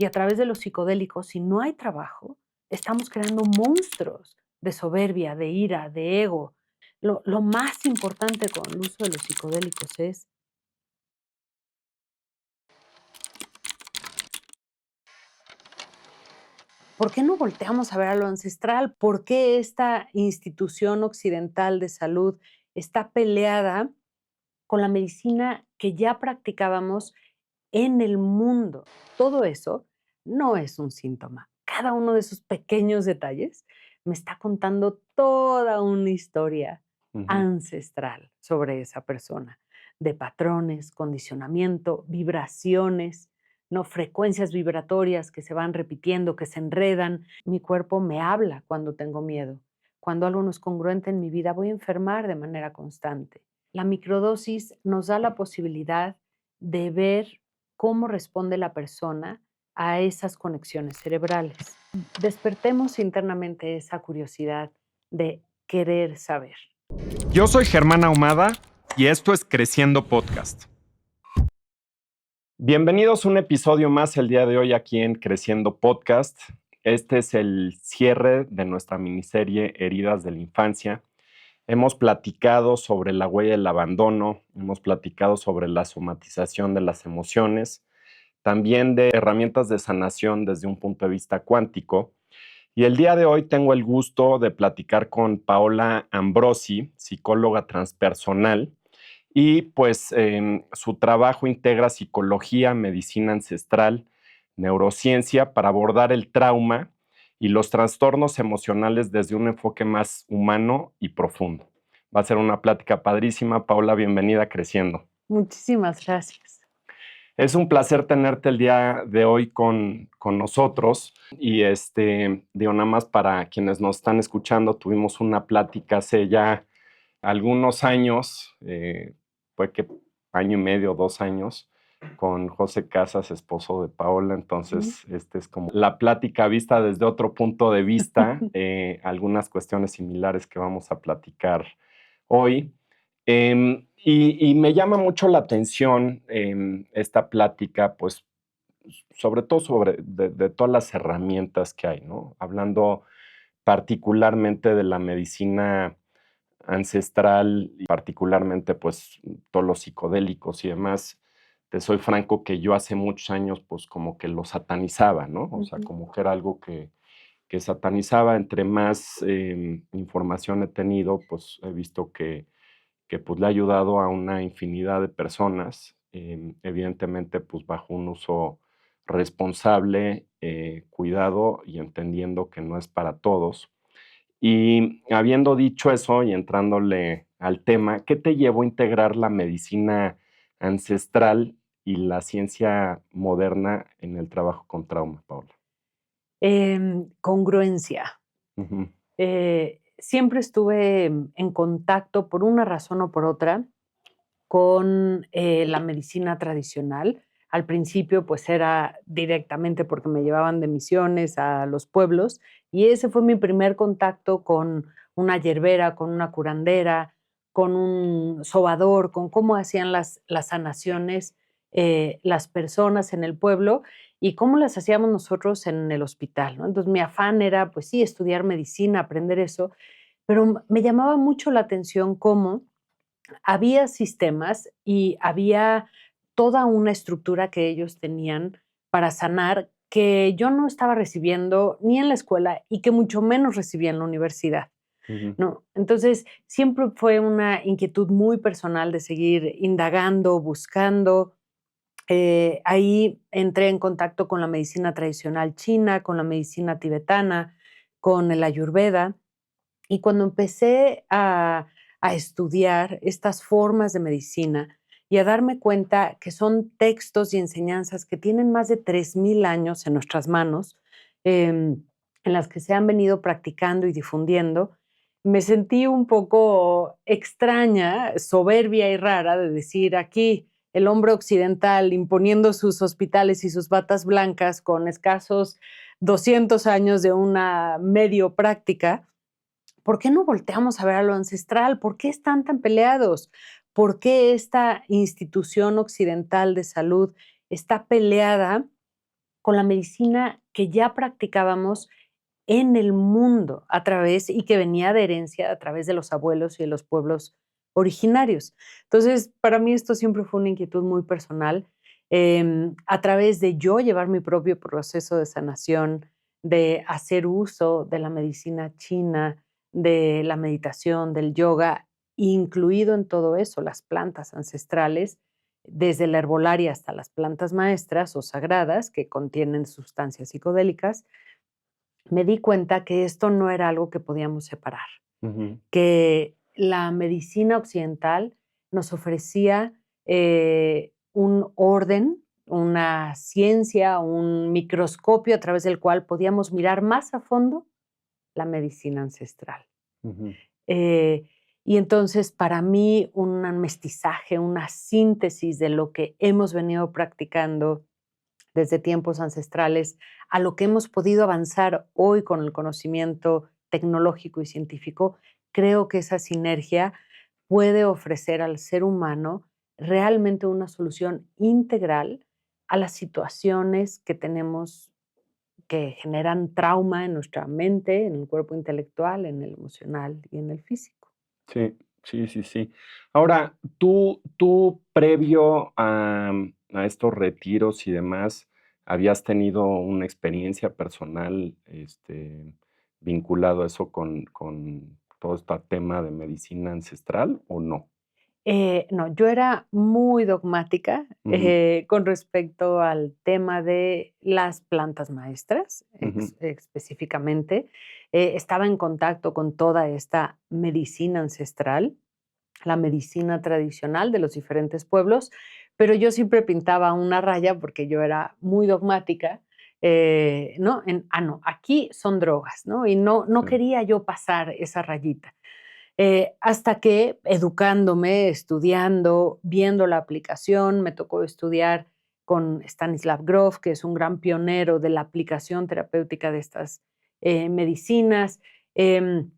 Y a través de los psicodélicos, si no hay trabajo, estamos creando monstruos de soberbia, de ira, de ego. Lo más importante con el uso de los psicodélicos es, ¿por qué no volteamos a ver a lo ancestral? ¿Por qué esta institución occidental de salud está peleada con la medicina que ya practicábamos en el mundo? Todo eso no es un síntoma. Cada uno de esos pequeños detalles me está contando toda una historia Ujú. ancestral sobre esa persona, de patrones, condicionamiento, vibraciones, no frecuencias vibratorias que se van repitiendo, que se enredan. Mi cuerpo me habla cuando tengo miedo. Cuando algo no es congruente en mi vida, voy a enfermar de manera constante. La microdosis nos da la posibilidad de ver cómo responde la persona a esas conexiones cerebrales. Despertemos internamente esa curiosidad de querer saber. Yo soy Germán Ahumada y esto es Creciendo Podcast. Bienvenidos a un episodio más el día de hoy aquí en Creciendo Podcast. Este es el cierre de nuestra miniserie Heridas de la Infancia. Hemos platicado sobre la huella del abandono, hemos platicado sobre la somatización de las emociones, también de herramientas de sanación desde un punto de vista cuántico. Y el día de hoy tengo el gusto de platicar con Paola Ambrosi, psicóloga transpersonal, y pues su trabajo integra psicología, medicina ancestral, neurociencia para abordar el trauma y los trastornos emocionales desde un enfoque más humano y profundo. Va a ser una plática padrísima. Paola, bienvenida a Creciendo. Muchísimas gracias. Es un placer tenerte el día de hoy con nosotros y digo, nada más para quienes nos están escuchando, tuvimos una plática hace ya algunos años, fue que año y medio, 2 años, con José Casas, esposo de Paola. Ujú. Entonces, es como la plática vista desde otro punto de vista, algunas cuestiones similares que vamos a platicar hoy. Y me llama mucho la atención esta plática, pues, sobre todo de todas las herramientas que hay, ¿no? Hablando particularmente de la medicina ancestral y particularmente, pues, todos los psicodélicos y demás. Te soy franco que yo hace muchos años, pues, como que lo satanizaba, ¿no? O sea, Ujú. como que era algo que satanizaba. Entre más información he tenido, pues, he visto que, pues, le ha ayudado a una infinidad de personas, evidentemente, pues, bajo un uso responsable, cuidado y entendiendo que no es para todos. Y habiendo dicho eso y entrándole al tema, ¿qué te llevó a integrar la medicina ancestral y la ciencia moderna en el trabajo con trauma, Paula? Congruencia. Ujú, Siempre estuve en contacto por una razón o por otra con la medicina tradicional. Al principio, pues era directamente porque me llevaban de misiones a los pueblos y ese fue mi primer contacto con una yerbera, con una curandera, con un sobador, con cómo hacían las sanaciones las personas en el pueblo y cómo las hacíamos nosotros en el hospital, ¿no? Entonces mi afán era, pues sí, estudiar medicina, aprender eso, pero me llamaba mucho la atención cómo había sistemas y había toda una estructura que ellos tenían para sanar que yo no estaba recibiendo ni en la escuela y que mucho menos recibía en la universidad, ujú, ¿no? Entonces, siempre fue una inquietud muy personal de seguir indagando, buscando. Ahí entré en contacto con la medicina tradicional china, con la medicina tibetana, con el ayurveda. Y cuando empecé a estudiar estas formas de medicina y a darme cuenta que son textos y enseñanzas que tienen más de 3000 años en nuestras manos, en las que se han venido practicando y difundiendo, me sentí un poco extraña, soberbia y rara de decir aquí el hombre occidental imponiendo sus hospitales y sus batas blancas con escasos 200 años de una medio práctica. ¿Por qué no volteamos a ver a lo ancestral? ¿Por qué están tan peleados? ¿Por qué esta institución occidental de salud está peleada con la medicina que ya practicábamos en el mundo a través y que venía de herencia a través de los abuelos y de los pueblos originarios. Entonces, para mí esto siempre fue una inquietud muy personal, a través de yo llevar mi propio proceso de sanación, de hacer uso de la medicina china, de la meditación, del yoga, incluido en todo eso las plantas ancestrales, desde la herbolaria hasta las plantas maestras o sagradas que contienen sustancias psicodélicas. Me di cuenta que esto no era algo que podíamos separar, Ujú. que la medicina occidental nos ofrecía un orden, una ciencia, un microscopio a través del cual podíamos mirar más a fondo la medicina ancestral. Ujú. Eh, y entonces para mí un mestizaje, una síntesis de lo que hemos venido practicando desde tiempos ancestrales a lo que hemos podido avanzar hoy con el conocimiento tecnológico y científico, creo que esa sinergia puede ofrecer al ser humano realmente una solución integral a las situaciones que tenemos que generan trauma en nuestra mente, en el cuerpo intelectual, en el emocional y en el físico. Sí, sí, sí, sí. Ahora, tú previo a estos retiros y demás, ¿habías tenido una experiencia personal, vinculado a eso con todo este tema de medicina ancestral o no? No, yo era muy dogmática, Ujú, con respecto al tema de las plantas maestras, ujú, específicamente. Estaba en contacto con toda esta medicina ancestral, la medicina tradicional de los diferentes pueblos, pero yo siempre pintaba una raya porque yo era muy dogmática, ¿no? No, aquí son drogas, ¿no? Y no sí, quería yo pasar esa rayita. Hasta que educándome, estudiando, viendo la aplicación, me tocó estudiar con Stanislav Grof, que es un gran pionero de la aplicación terapéutica de estas medicinas, em,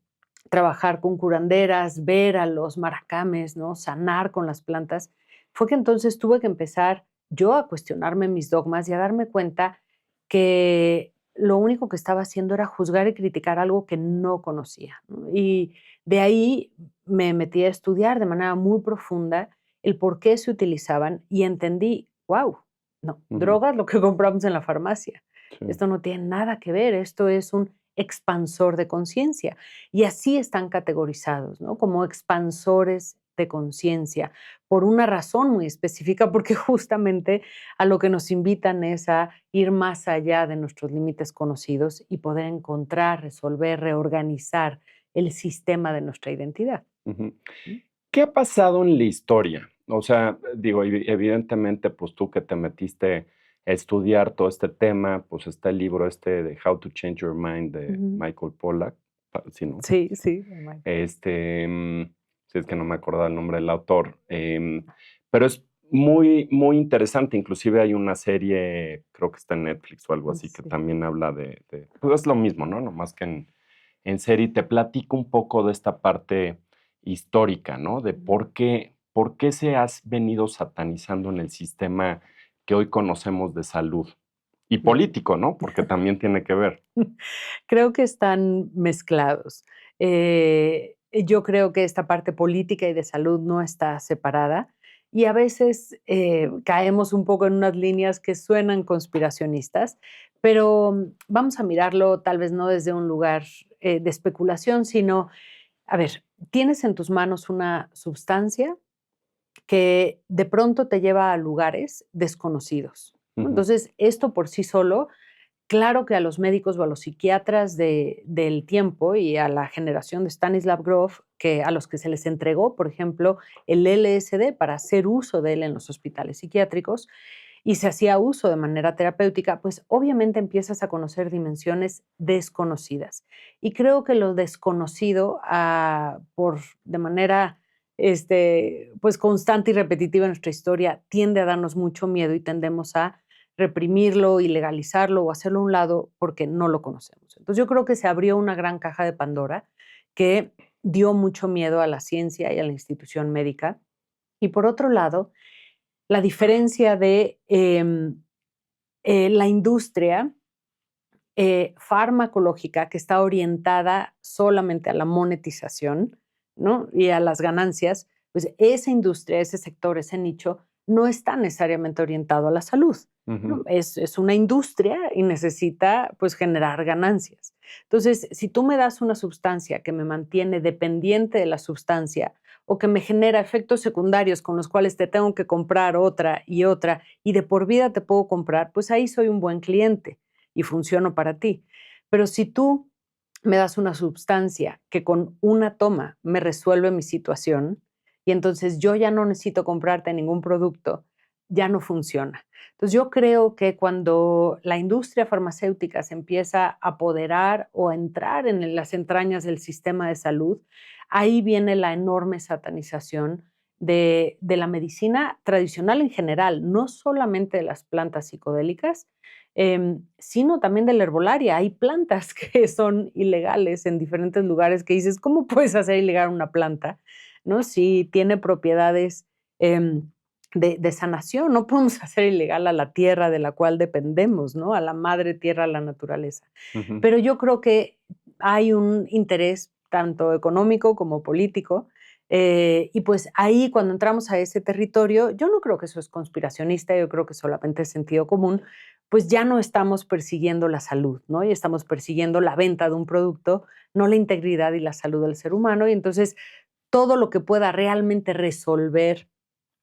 trabajar con curanderas, ver a los maracames, ¿no? Sanar con las plantas. Fue que entonces tuve que empezar yo a cuestionarme mis dogmas y a darme cuenta que lo único que estaba haciendo era juzgar y criticar algo que no conocía, ¿no? Y de ahí me metí a estudiar de manera muy profunda el por qué se utilizaban y entendí, wow, no, ujú, drogas lo que compramos en la farmacia. sí, Esto no tiene nada que ver, esto es un expansor de conciencia. Y así están categorizados, ¿no? Como expansores de conciencia, por una razón muy específica, porque justamente a lo que nos invitan es a ir más allá de nuestros límites conocidos y poder encontrar, resolver, reorganizar el sistema de nuestra identidad. ujú. ¿Mm? ¿Qué ha pasado en la historia? O sea, digo, evidentemente, pues tú que te metiste a estudiar todo este tema, pues está el libro este de How to Change Your Mind de Ujú. Michael Pollack, ¿sí, no? Sí, sí, de Michael. Si es que no me acordaba el nombre del autor, pero es muy, muy interesante. Inclusive hay una serie, creo que está en Netflix o algo así, que Sí. también habla pues es lo mismo, ¿no? Nomás que en serie. Te platico un poco de esta parte histórica, ¿no? De Ujú. por qué se has venido satanizando en el sistema que hoy conocemos de salud y Mira, político, ¿no? Porque también tiene que ver. creo que están mezclados. Yo creo que esta parte política y de salud no está separada y a veces caemos un poco en unas líneas que suenan conspiracionistas, pero vamos a mirarlo tal vez no desde un lugar de especulación, sino, a ver, tienes en tus manos una sustancia que de pronto te lleva a lugares desconocidos, ¿no? Ujú, Entonces, esto por sí solo, claro que a los médicos o a los psiquiatras del tiempo y a la generación de Stanislav Grof, que a los que se les entregó, por ejemplo, el LSD para hacer uso de él en los hospitales psiquiátricos y se hacía uso de manera terapéutica, pues obviamente empiezas a conocer dimensiones desconocidas. Y creo que lo desconocido, de manera pues constante y repetitiva en nuestra historia, tiende a darnos mucho miedo y tendemos a reprimirlo, ilegalizarlo o hacerlo a un lado porque no lo conocemos. Entonces yo creo que se abrió una gran caja de Pandora que dio mucho miedo a la ciencia y a la institución médica. Y por otro lado, la diferencia de la industria farmacológica que está orientada solamente a la monetización, ¿no? Y a las ganancias, pues esa industria, ese sector, ese nicho, no está necesariamente orientado a la salud, ¿no? Ujú. Es una industria y necesita, pues, generar ganancias. Entonces, si tú me das una sustancia que me mantiene dependiente de la sustancia o que me genera efectos secundarios con los cuales te tengo que comprar otra y de por vida te puedo comprar, pues ahí soy un buen cliente y funciono para ti. Pero si tú me das una sustancia que con una toma me resuelve mi situación y entonces yo ya no necesito comprarte ningún producto, ya no funciona. Entonces yo creo que cuando la industria farmacéutica se empieza a apoderar o a entrar en las entrañas del sistema de salud, ahí viene la enorme satanización de la medicina tradicional en general, no solamente de las plantas psicodélicas, sino también de la herbolaria. Hay plantas que son ilegales en diferentes lugares que dices, ¿cómo puedes hacer ilegal una planta? ¿No? Si tiene propiedades de sanación, no podemos hacer ilegal a la tierra de la cual dependemos, ¿no? A la madre tierra, a la naturaleza. Ujú. Pero yo creo que hay un interés tanto económico como político, y pues ahí cuando entramos a ese territorio, yo no creo que eso es conspiracionista, yo creo que solamente es sentido común, pues ya no estamos persiguiendo la salud, ¿no? Y estamos persiguiendo la venta de un producto, no la integridad y la salud del ser humano. Y entonces todo lo que pueda realmente resolver,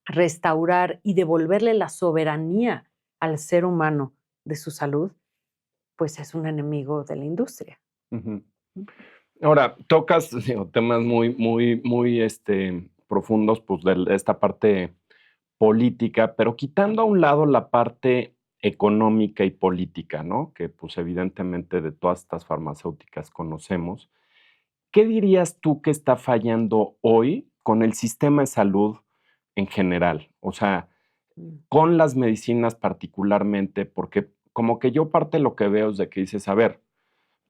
restaurar y devolverle la soberanía al ser humano de su salud, pues es un enemigo de la industria. Ujú. Ahora, tocas, digo, temas muy, profundos, pues, de esta parte política, pero quitando a un lado la parte económica y política, ¿no? Que, pues, evidentemente de todas estas farmacéuticas conocemos. ¿Qué dirías tú que está fallando hoy con el sistema de salud en general? O sea, Mm, con las medicinas particularmente, porque como que yo parte de lo que veo es de que dices, a ver,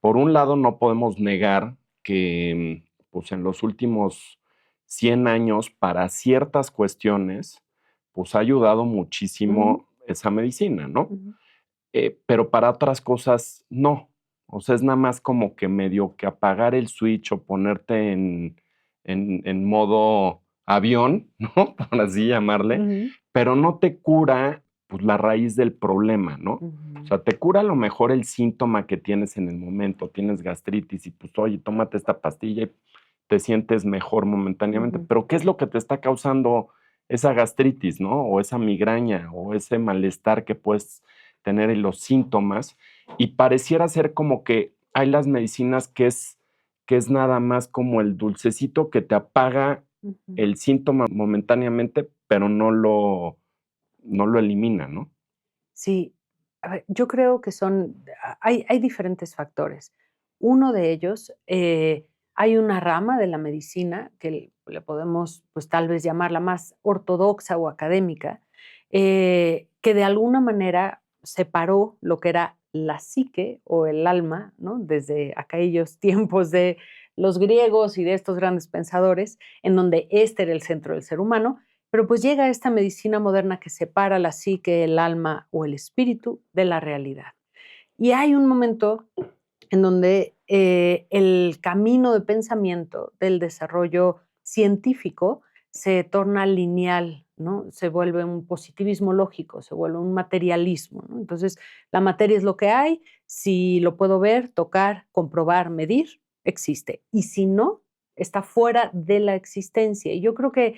por un lado, no podemos negar que, pues, en los últimos 100 años, para ciertas cuestiones, pues, ha ayudado ujú, muchísimo esa medicina, ¿no? ujú, Pero para otras cosas, no. O sea, es nada más como que medio que apagar el switch o ponerte en modo avión, ¿no? Por así llamarle, ujú, pero no te cura, pues, la raíz del problema, ¿no? O ujú, sea, te cura a lo mejor el síntoma que tienes en el momento, tienes gastritis y, pues, oye, tómate esta pastilla y te sientes mejor momentáneamente, ujú. pero, ¿qué es lo que te está causando esa gastritis, no? O esa migraña, o ese malestar que puedes tener en los síntomas, y pareciera ser como que hay las medicinas que es nada más como el dulcecito que te apaga Ujú. el síntoma momentáneamente, pero no lo elimina, ¿no? Sí, a ver, yo creo que hay diferentes factores. Uno de ellos, hay una rama de la medicina que le podemos, pues tal vez llamarla más ortodoxa o académica, que de alguna manera separó lo que era la psique o el alma, ¿no? Desde aquellos tiempos de los griegos y de estos grandes pensadores, en donde este era el centro del ser humano, pero pues llega esta medicina moderna que separa la psique, el alma o el espíritu de la realidad. Y hay un momento en donde el camino de pensamiento del desarrollo científico se torna lineal, ¿no? Se vuelve un positivismo lógico, se vuelve un materialismo, ¿no? Entonces, la materia es lo que hay, si lo puedo ver, tocar, comprobar, medir, existe. Y si no, está fuera de la existencia. Y yo creo que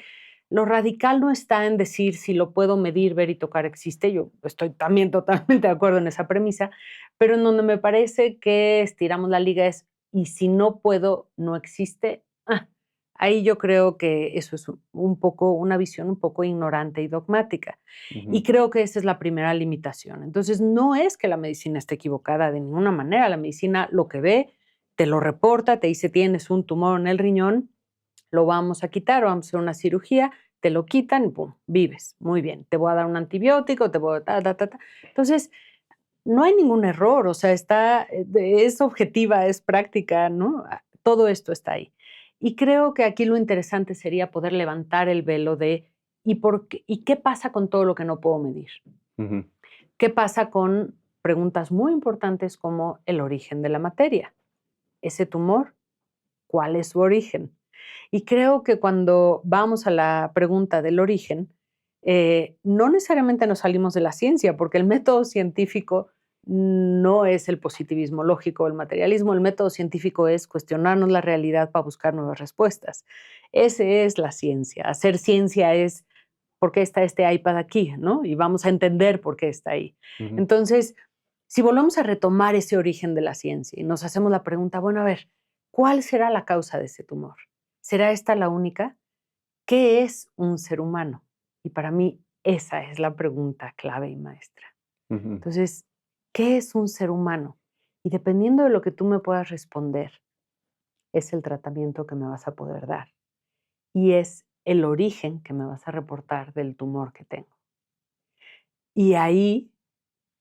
lo radical no está en decir si lo puedo medir, ver y tocar existe. Yo estoy también totalmente de acuerdo en esa premisa, pero en donde me parece que estiramos la liga es, y si no puedo, no existe. Ahí yo creo que eso es un poco, una visión un poco ignorante y dogmática. Y Ujú. creo que esa es la primera limitación. Entonces, no es que la medicina esté equivocada de ninguna manera. La medicina lo que ve, te lo reporta, te dice tienes un tumor en el riñón, lo vamos a quitar, vamos a hacer una cirugía, te lo quitan y pum, vives. Muy bien, te voy a dar un antibiótico, te voy a ta, ta, ta, ta. Entonces, no hay ningún error, o sea, es objetiva, es práctica, ¿no? Todo esto está ahí. Y creo que aquí lo interesante sería poder levantar el velo de, ¿y qué pasa con todo lo que no puedo medir? Ujú. ¿Qué pasa con preguntas muy importantes como el origen de la materia? Ese tumor, ¿cuál es su origen? Y creo que cuando vamos a la pregunta del origen, no necesariamente nos salimos de la ciencia, porque el método científico no es el positivismo lógico o el materialismo. El método científico es cuestionarnos la realidad para buscar nuevas respuestas. Ese es la ciencia. Hacer ciencia es por qué está este iPad aquí, ¿no? Y vamos a entender por qué está ahí. Ujú, Entonces, si volvemos a retomar ese origen de la ciencia y nos hacemos la pregunta, bueno, a ver, ¿cuál será la causa de ese tumor? ¿Será esta la única? ¿Qué es un ser humano? Y para mí esa es la pregunta clave y maestra. ujú, Entonces, ¿qué es un ser humano? Y dependiendo de lo que tú me puedas responder, es el tratamiento que me vas a poder dar y es el origen que me vas a reportar del tumor que tengo. Y ahí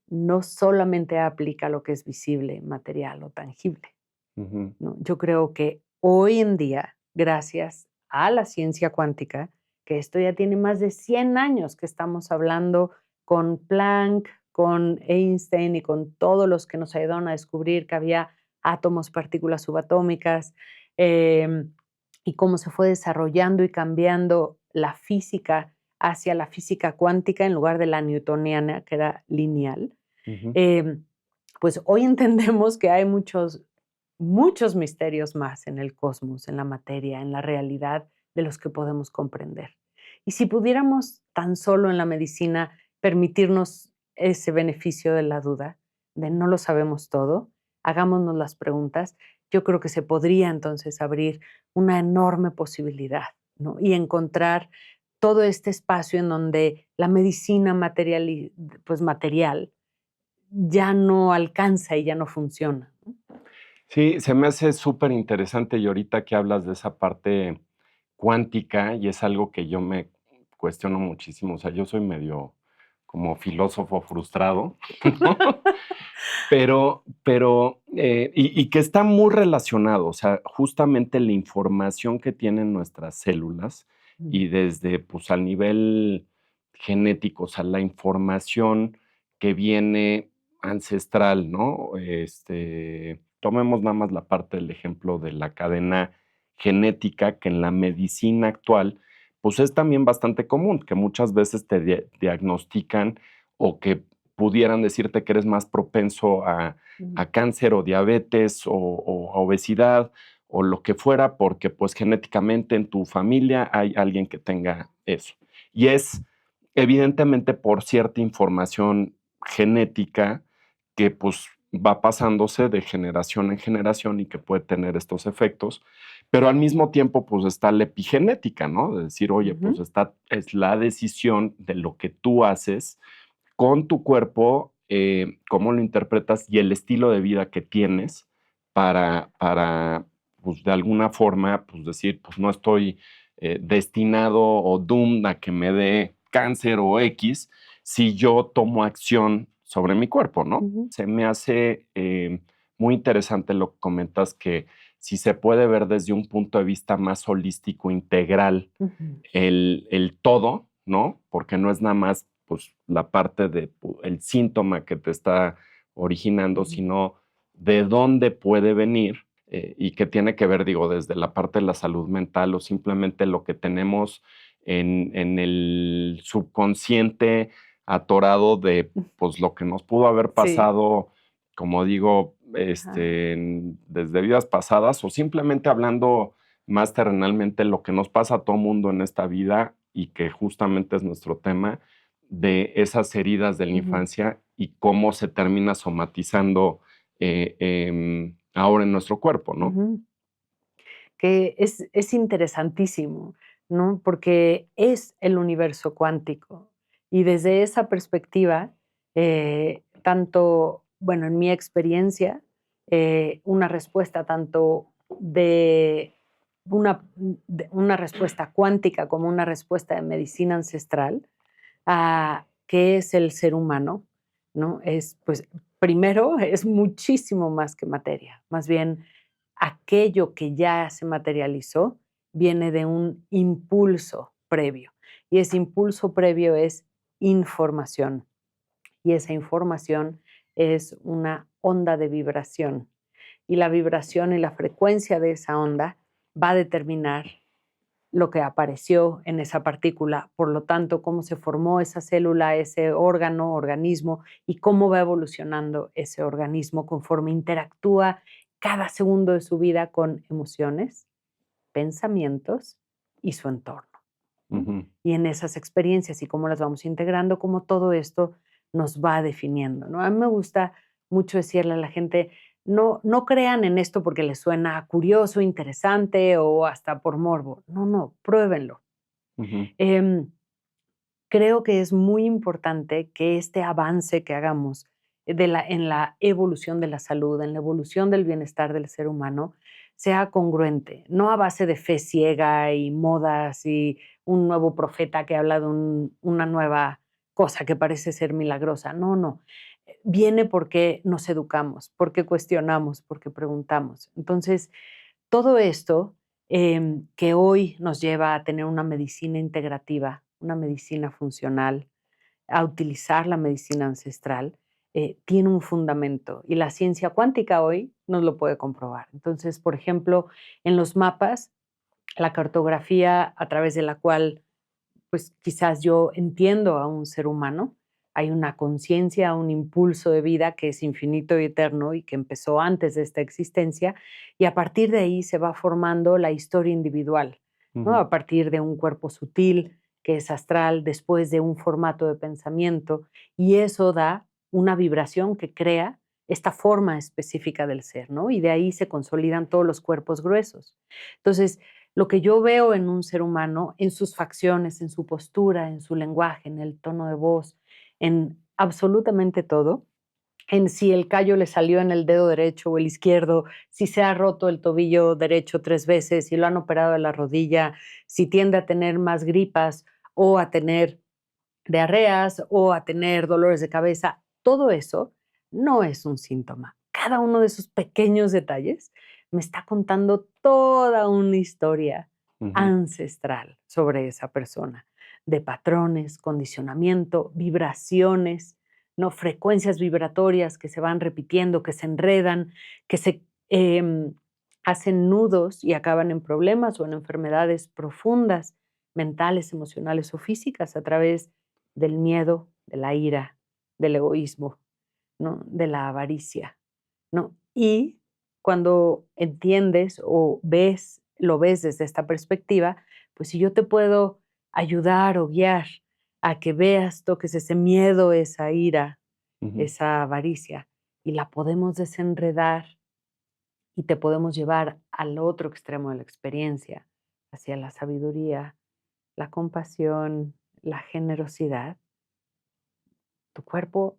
no solamente aplica lo que es visible, material o tangible, ujú. ¿no? Yo creo que hoy en día, gracias a la ciencia cuántica, que esto ya tiene más de 100 años que estamos hablando con Planck, con Einstein y con todos los que nos ayudaron a descubrir que había átomos, partículas subatómicas, y cómo se fue desarrollando y cambiando la física hacia la física cuántica en lugar de la newtoniana, que era lineal. Ujú. Em, pues hoy entendemos que hay muchos misterios más en el cosmos, en la materia, en la realidad de los que podemos comprender. Y si pudiéramos tan solo en la medicina permitirnos ese beneficio de la duda, de no lo sabemos todo, hagámonos las preguntas, yo creo que se podría entonces abrir una enorme posibilidad, ¿no? Y encontrar todo este espacio en donde la medicina pues material ya no alcanza y ya no funciona, ¿no? Sí, se me hace súper interesante y ahorita que hablas de esa parte cuántica, y es algo que yo me cuestiono muchísimo, o sea, yo soy medio como filósofo frustrado, ¿no? Y que está muy relacionado, o sea, justamente la información que tienen nuestras células Mm, y desde, pues, al nivel genético, o sea, la información que viene ancestral, ¿no? Tomemos nada más la parte del ejemplo de la cadena genética, que en la medicina actual, pues, es también bastante común, que muchas veces te diagnostican o que pudieran decirte que eres más propenso mm, a cáncer o diabetes o a obesidad o lo que fuera, porque pues genéticamente en tu familia hay alguien que tenga eso. Y es evidentemente por cierta información genética que pues va pasándose de generación en generación y que puede tener estos efectos, pero al mismo tiempo pues está la epigenética, ¿no? De decir, oye, pues ujú, esta es la decisión de lo que tú haces con tu cuerpo, cómo lo interpretas y el estilo de vida que tienes para pues, de alguna forma, pues, decir, pues, no estoy, destinado o doomed a que me dé cáncer o X, si yo tomo acción sobre mi cuerpo, ¿no? ujú, Se me hace, muy interesante lo que comentas, que si se puede ver desde un punto de vista más holístico, integral, ujú, el todo, ¿no? Porque no es nada más, pues, la parte de el síntoma que te está originando, ujú. sino de dónde puede venir, y que tiene que ver, digo, desde la parte de la salud mental o simplemente lo que tenemos en el subconsciente atorado de, pues, lo que nos pudo haber Sí, pasado, como digo, ajá, desde vidas pasadas o simplemente hablando más terrenalmente lo que nos pasa a todo mundo en esta vida y que justamente es nuestro tema, de esas heridas de la ujú, infancia y cómo se termina somatizando ahora en nuestro cuerpo, ¿no? ujú. Que es interesantísimo, ¿no? Porque es el universo cuántico. Y desde esa perspectiva, tanto, bueno, en mi experiencia, una respuesta tanto de una respuesta cuántica como una respuesta de medicina ancestral a qué es el ser humano, ¿no? Es, pues, primero, es muchísimo más que materia. Más bien, aquello que ya se materializó viene de un impulso previo. Y ese impulso previo es información. y esa información es una onda de vibración. Y la vibración y la frecuencia de esa onda va a determinar lo que apareció en esa partícula, por lo tanto, cómo se formó esa célula, ese órgano, organismo, y cómo va evolucionando ese organismo conforme interactúa cada segundo de su vida con emociones, pensamientos y su entorno, ¿no? Ujú. Y en esas experiencias y cómo las vamos integrando, cómo todo esto nos va definiendo, ¿no? A mí me gusta mucho decirle a la gente, no crean en esto porque les suena curioso, interesante o hasta por morbo. No, no, pruébenlo. Ujú. Em, Creo que es muy importante que este avance que hagamos en la evolución de la salud, en la evolución del bienestar del ser humano, sea congruente, no a base de fe ciega y modas y un nuevo profeta que habla de una nueva cosa que parece ser milagrosa. No, no. Viene porque nos educamos, porque cuestionamos, porque preguntamos. Entonces, todo esto que hoy nos lleva a tener una medicina integrativa, una medicina funcional, a utilizar la medicina ancestral, tiene un fundamento y la ciencia cuántica hoy nos lo puede comprobar. Entonces, por ejemplo, en los mapas, la cartografía a través de la cual pues quizás yo entiendo a un ser humano, hay una conciencia, un impulso de vida que es infinito y eterno y que empezó antes de esta existencia, y a partir de ahí se va formando la historia individual, ¿no? Ujú. A partir de un cuerpo sutil que es astral, después de un formato de pensamiento, y eso da una vibración que crea esta forma específica del ser, ¿no? Y de ahí se consolidan todos los cuerpos gruesos. Entonces, lo que yo veo en un ser humano, en sus facciones, en su postura, en su lenguaje, en el tono de voz, en absolutamente todo, en si el callo le salió en el dedo derecho o el izquierdo, si se ha roto el tobillo derecho 3 veces, si lo han operado de la rodilla, si tiende a tener más gripas o a tener diarreas o a tener dolores de cabeza, todo eso no es un síntoma. Cada uno de esos pequeños detalles me está contando toda una historia Ujú. ancestral sobre esa persona, de patrones, condicionamiento, vibraciones, ¿no? Frecuencias vibratorias que se van repitiendo, que se enredan, que se hacen nudos y acaban en problemas o en enfermedades profundas, mentales, emocionales o físicas a través del miedo, de la ira, del egoísmo, ¿no? De la avaricia, ¿no? Y cuando entiendes o ves, lo ves desde esta perspectiva, pues si yo te puedo ayudar o guiar a que veas, toques ese miedo, esa ira, Ujú. esa avaricia, y la podemos desenredar y te podemos llevar al otro extremo de la experiencia, hacia la sabiduría, la compasión, la generosidad, tu cuerpo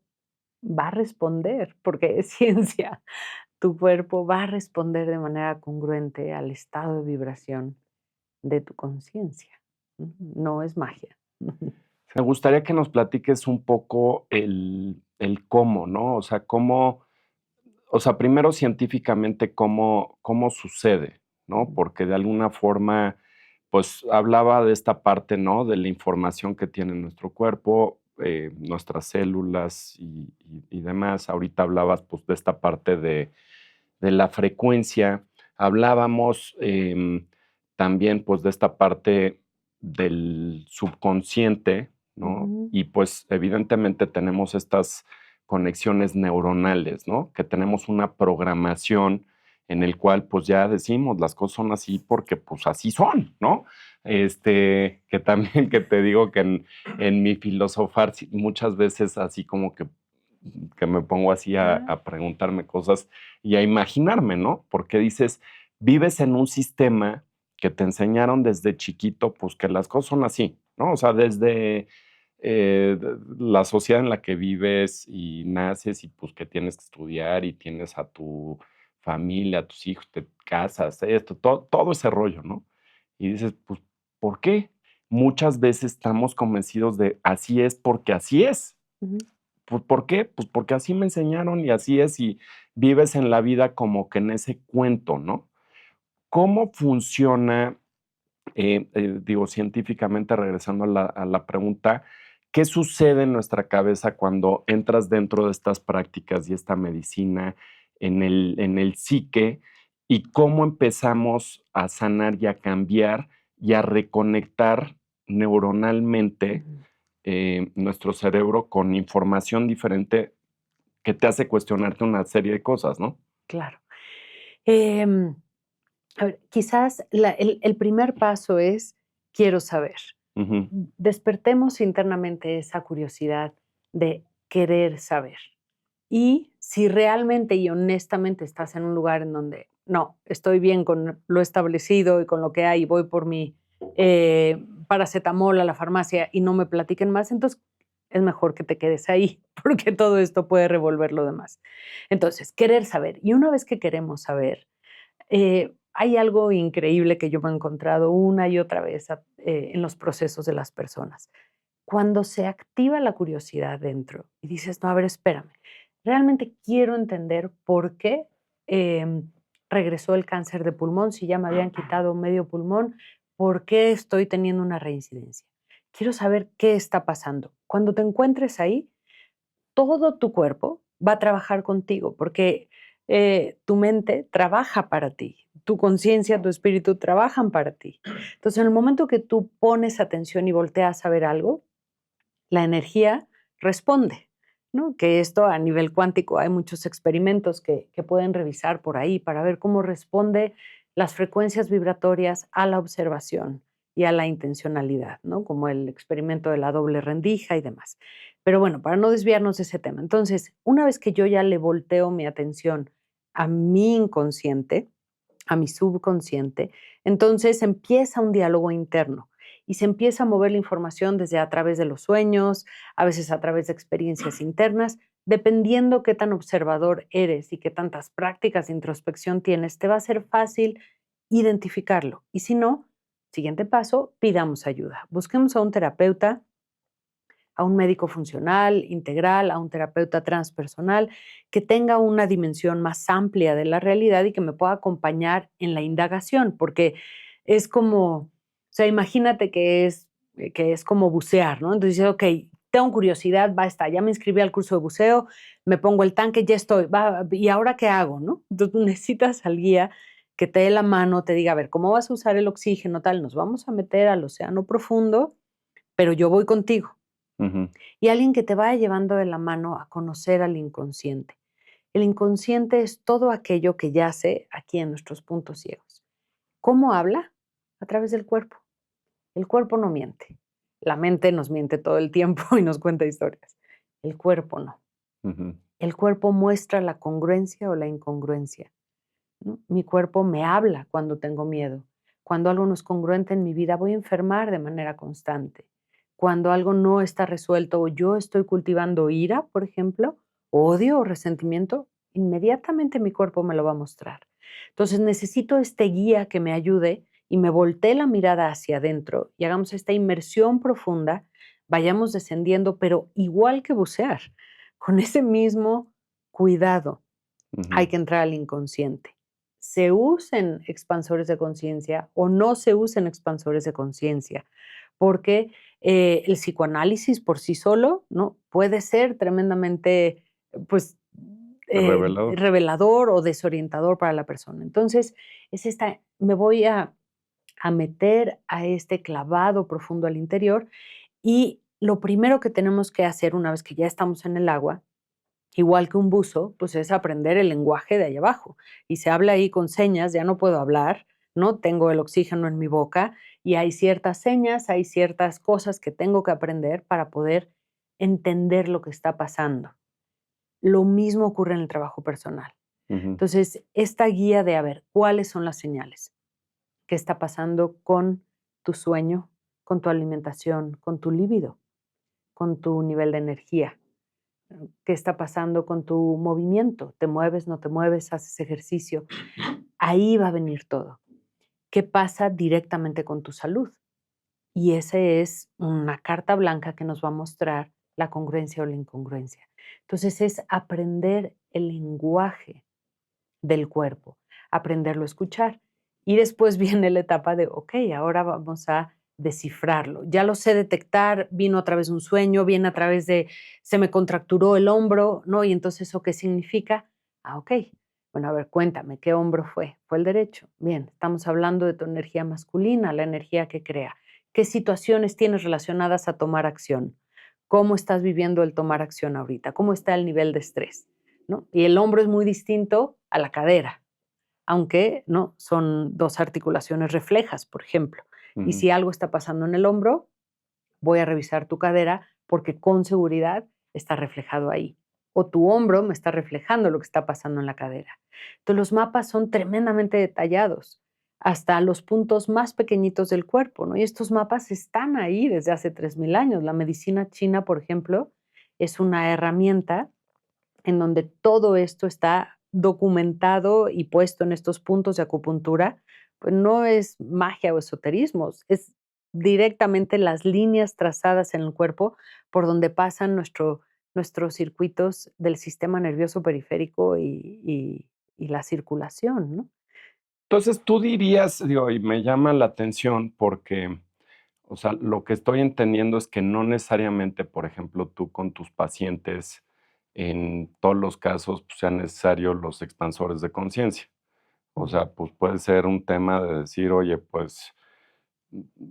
va a responder, porque es ciencia. Tu cuerpo va a responder de manera congruente al estado de vibración de tu conciencia. No es magia. Me gustaría que nos platiques un poco el cómo, ¿no? O sea, cómo, o sea, primero científicamente cómo sucede, ¿no? Porque de alguna forma, pues hablaba de esta parte, ¿no? De la información que tiene nuestro cuerpo, nuestras células y demás. Ahorita hablabas, pues, de esta parte de la frecuencia. Hablábamos también, pues, de esta parte del subconsciente, ¿no? Ujú, Y pues, evidentemente tenemos estas conexiones neuronales, ¿no? Que tenemos una programación en el cual, pues, ya decimos, las cosas son así porque, pues, así son, ¿no? Que también que te digo que en mi filosofar sí, muchas veces así como que me pongo así ah, a preguntarme cosas y a imaginarme, ¿no? Porque dices, vives en un sistema que te enseñaron desde chiquito, pues que las cosas son así, ¿no? O sea, desde la sociedad en la que vives y naces y pues que tienes que estudiar y tienes a tu familia, a tus hijos, te casas, esto, todo ese rollo, ¿no? Y dices, pues, ¿por qué? Muchas veces estamos convencidos de así es porque así es. ujú. Pues, ¿por qué? Pues, porque así me enseñaron y así es, y vives en la vida como que en ese cuento, ¿no? ¿Cómo funciona, digo, científicamente, regresando a la pregunta, ¿Qué sucede en nuestra cabeza cuando entras dentro de estas prácticas y esta medicina en el psique? ¿Y cómo empezamos a sanar y a cambiar y a reconectar neuronalmente Ujú. nuestro cerebro con información diferente que te hace cuestionarte una serie de cosas, ¿no? Claro. Em, a ver, quizás el primer paso es quiero saber. Ujú, Despertemos internamente esa curiosidad de querer saber. Y si realmente y honestamente estás en un lugar en donde no, estoy bien con lo establecido y con lo que hay, y voy por mi paracetamol a la farmacia y no me platiquen más, entonces es mejor que te quedes ahí, porque todo esto puede revolver lo demás. Entonces, querer saber. Y una vez que queremos saber, hay algo increíble que yo me he encontrado una y otra vez en los procesos de las personas. Cuando se activa la curiosidad dentro y dices, no, a ver, espérame, realmente quiero entender por qué em, regresó el cáncer de pulmón, si ya me habían quitado medio pulmón, por qué estoy teniendo una reincidencia. Quiero saber qué está pasando. Cuando te encuentres ahí, todo tu cuerpo va a trabajar contigo, porque tu mente trabaja para ti, tu conciencia, tu espíritu trabajan para ti. Entonces, en el momento que tú pones atención y volteas a ver algo, la energía responde, ¿no? Que esto a nivel cuántico hay muchos experimentos que pueden revisar por ahí para ver cómo responde las frecuencias vibratorias a la observación y a la intencionalidad, ¿no? Como el experimento de la doble rendija y demás. Pero bueno, para no desviarnos de ese tema. Entonces, una vez que yo ya le volteo mi atención a mi inconsciente, a mi subconsciente, entonces empieza un diálogo interno y se empieza a mover la información desde a través de los sueños, a veces a través de experiencias internas, dependiendo qué tan observador eres y qué tantas prácticas de introspección tienes, te va a ser fácil identificarlo. Y si no, siguiente paso, pidamos ayuda. Busquemos a un terapeuta, a un médico funcional, integral, a un terapeuta transpersonal, que tenga una dimensión más amplia de la realidad y que me pueda acompañar en la indagación, porque es como, o sea, imagínate que es como bucear, ¿no? Entonces dices, ok, tengo curiosidad, va, está, ya me inscribí al curso de buceo, me pongo el tanque, ya estoy, va, ¿y ahora qué hago, no? Entonces necesitas al guía que te dé la mano, te diga, a ver, ¿cómo vas a usar el oxígeno, tal? Nos vamos a meter al océano profundo, pero yo voy contigo ujú, y alguien que te vaya llevando de la mano a conocer al inconsciente. El inconsciente es todo aquello que yace aquí en nuestros puntos ciegos. ¿Cómo habla? A través del cuerpo. El cuerpo no miente. La mente nos miente todo el tiempo y nos cuenta historias. El cuerpo no. ujú, El cuerpo muestra la congruencia o la incongruencia, ¿no? Mi cuerpo me habla cuando tengo miedo. Cuando algo no es congruente en mi vida, voy a enfermar de manera constante. Cuando algo no está resuelto o yo estoy cultivando ira, por ejemplo, odio o resentimiento, inmediatamente mi cuerpo me lo va a mostrar. Entonces necesito este guía que me ayude y me voltee la mirada hacia adentro y hagamos esta inmersión profunda, vayamos descendiendo, pero igual que bucear, con ese mismo cuidado hay ujú. que entrar al inconsciente. Se usen expansores de conciencia o no se usen expansores de conciencia, porque el psicoanálisis por sí solo, ¿no? Puede ser tremendamente, pues, Revelador. revelador o desorientador para la persona. Entonces, es esta, me voy a meter a este clavado profundo al interior y lo primero que tenemos que hacer una vez que ya estamos en el agua igual que un buzo, pues es aprender el lenguaje de ahí abajo. Y se habla ahí con señas, ya no puedo hablar, ¿no? Tengo el oxígeno en mi boca y hay ciertas señas, hay ciertas cosas que tengo que aprender para poder entender lo que está pasando. Lo mismo ocurre en el trabajo personal. Ujú, Entonces, esta guía de a ver cuáles son las señales, qué está pasando con tu sueño, con tu alimentación, con tu líbido, con tu nivel de energía, qué está pasando con tu movimiento, te mueves, no te mueves, haces ejercicio, ahí va a venir todo. ¿Qué pasa directamente con tu salud? Y esa es una carta blanca que nos va a mostrar la congruencia o la incongruencia. Entonces es aprender el lenguaje del cuerpo, aprenderlo a escuchar. Y después viene la etapa de, ok, ahora vamos a descifrarlo. Ya lo sé detectar, vino a través de un sueño, viene a través de, se me contracturó el hombro, ¿no? Y entonces, ¿eso qué significa? Ah, ok. Bueno, a ver, cuéntame, ¿qué hombro fue? Fue el derecho. Bien, estamos hablando de tu energía masculina, la energía que crea. ¿Qué situaciones tienes relacionadas a tomar acción? ¿Cómo estás viviendo el tomar acción ahorita? ¿Cómo está el nivel de estrés? ¿No? Y el hombro es muy distinto a la cadera, aunque no son dos articulaciones reflejas, por ejemplo. Y Ujú. si algo está pasando en el hombro, voy a revisar tu cadera porque con seguridad está reflejado ahí. O tu hombro me está reflejando lo que está pasando en la cadera. Entonces los mapas son tremendamente detallados, hasta los puntos más pequeñitos del cuerpo, ¿no? Y estos mapas están ahí desde hace 3000 años. La medicina china, por ejemplo, es una herramienta en donde todo esto está documentado y puesto en estos puntos de acupuntura, pues no es magia o esoterismo, es directamente las líneas trazadas en el cuerpo por donde pasan nuestros circuitos del sistema nervioso periférico y la circulación, ¿no? Entonces, tú dirías, digo, y me llama la atención porque, o sea, lo que estoy entendiendo es que no necesariamente, por ejemplo, tú con tus pacientes, en todos los casos, pues, sean necesarios los expansores de conciencia. O sea, pues, puede ser un tema de decir: "Oye, pues,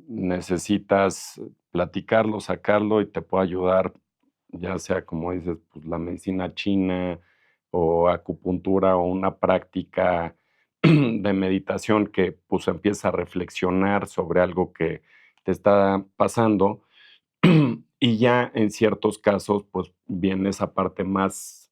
necesitas platicarlo, sacarlo y te puedo ayudar", ya sea, como dices, pues, la medicina china o acupuntura o una práctica de meditación que, pues, empieza a reflexionar sobre algo que te está pasando. Y ya en ciertos casos, pues, viene esa parte más,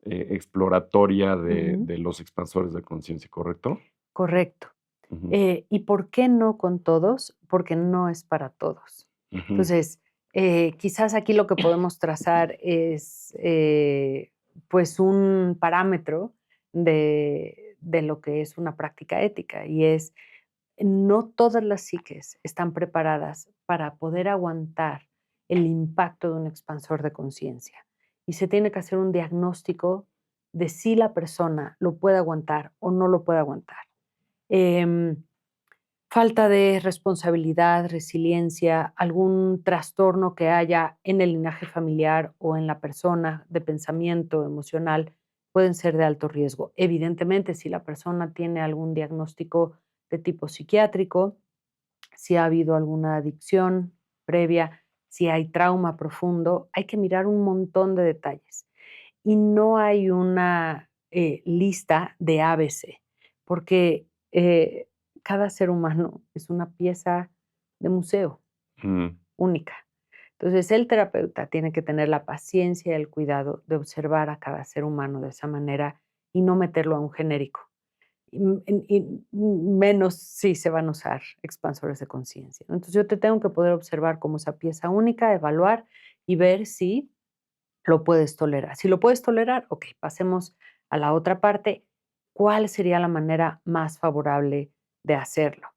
exploratoria de Ujú, de los expansores de conciencia, ¿correcto? correcto. Ujú, ¿Y por qué no con todos? Porque no es para todos. ujú, Entonces, quizás aquí lo que podemos trazar es, pues, un parámetro de lo que es una práctica ética, y es, no todas las psiques están preparadas para poder aguantar el impacto de un expansor de conciencia, y se tiene que hacer un diagnóstico de si la persona lo puede aguantar o no lo puede aguantar. Em, Falta de responsabilidad, resiliencia, algún trastorno que haya en el linaje familiar o en la persona de pensamiento emocional, pueden ser de alto riesgo. Evidentemente, si la persona tiene algún diagnóstico de tipo psiquiátrico, si ha habido alguna adicción previa, si hay trauma profundo, hay que mirar un montón de detalles. Y no hay una lista de ABC, porque cada ser humano es una pieza de museo ujú, única. Entonces, el terapeuta tiene que tener la paciencia y el cuidado de observar a cada ser humano de esa manera y no meterlo a un genérico. Menos si se van a usar expansores de conciencia, ¿no? Entonces, yo te tengo que poder observar como esa pieza única, evaluar y ver si lo puedes tolerar. Si lo puedes tolerar, okey, pasemos a la otra parte. ¿Cuál sería la manera más favorable de hacerlo?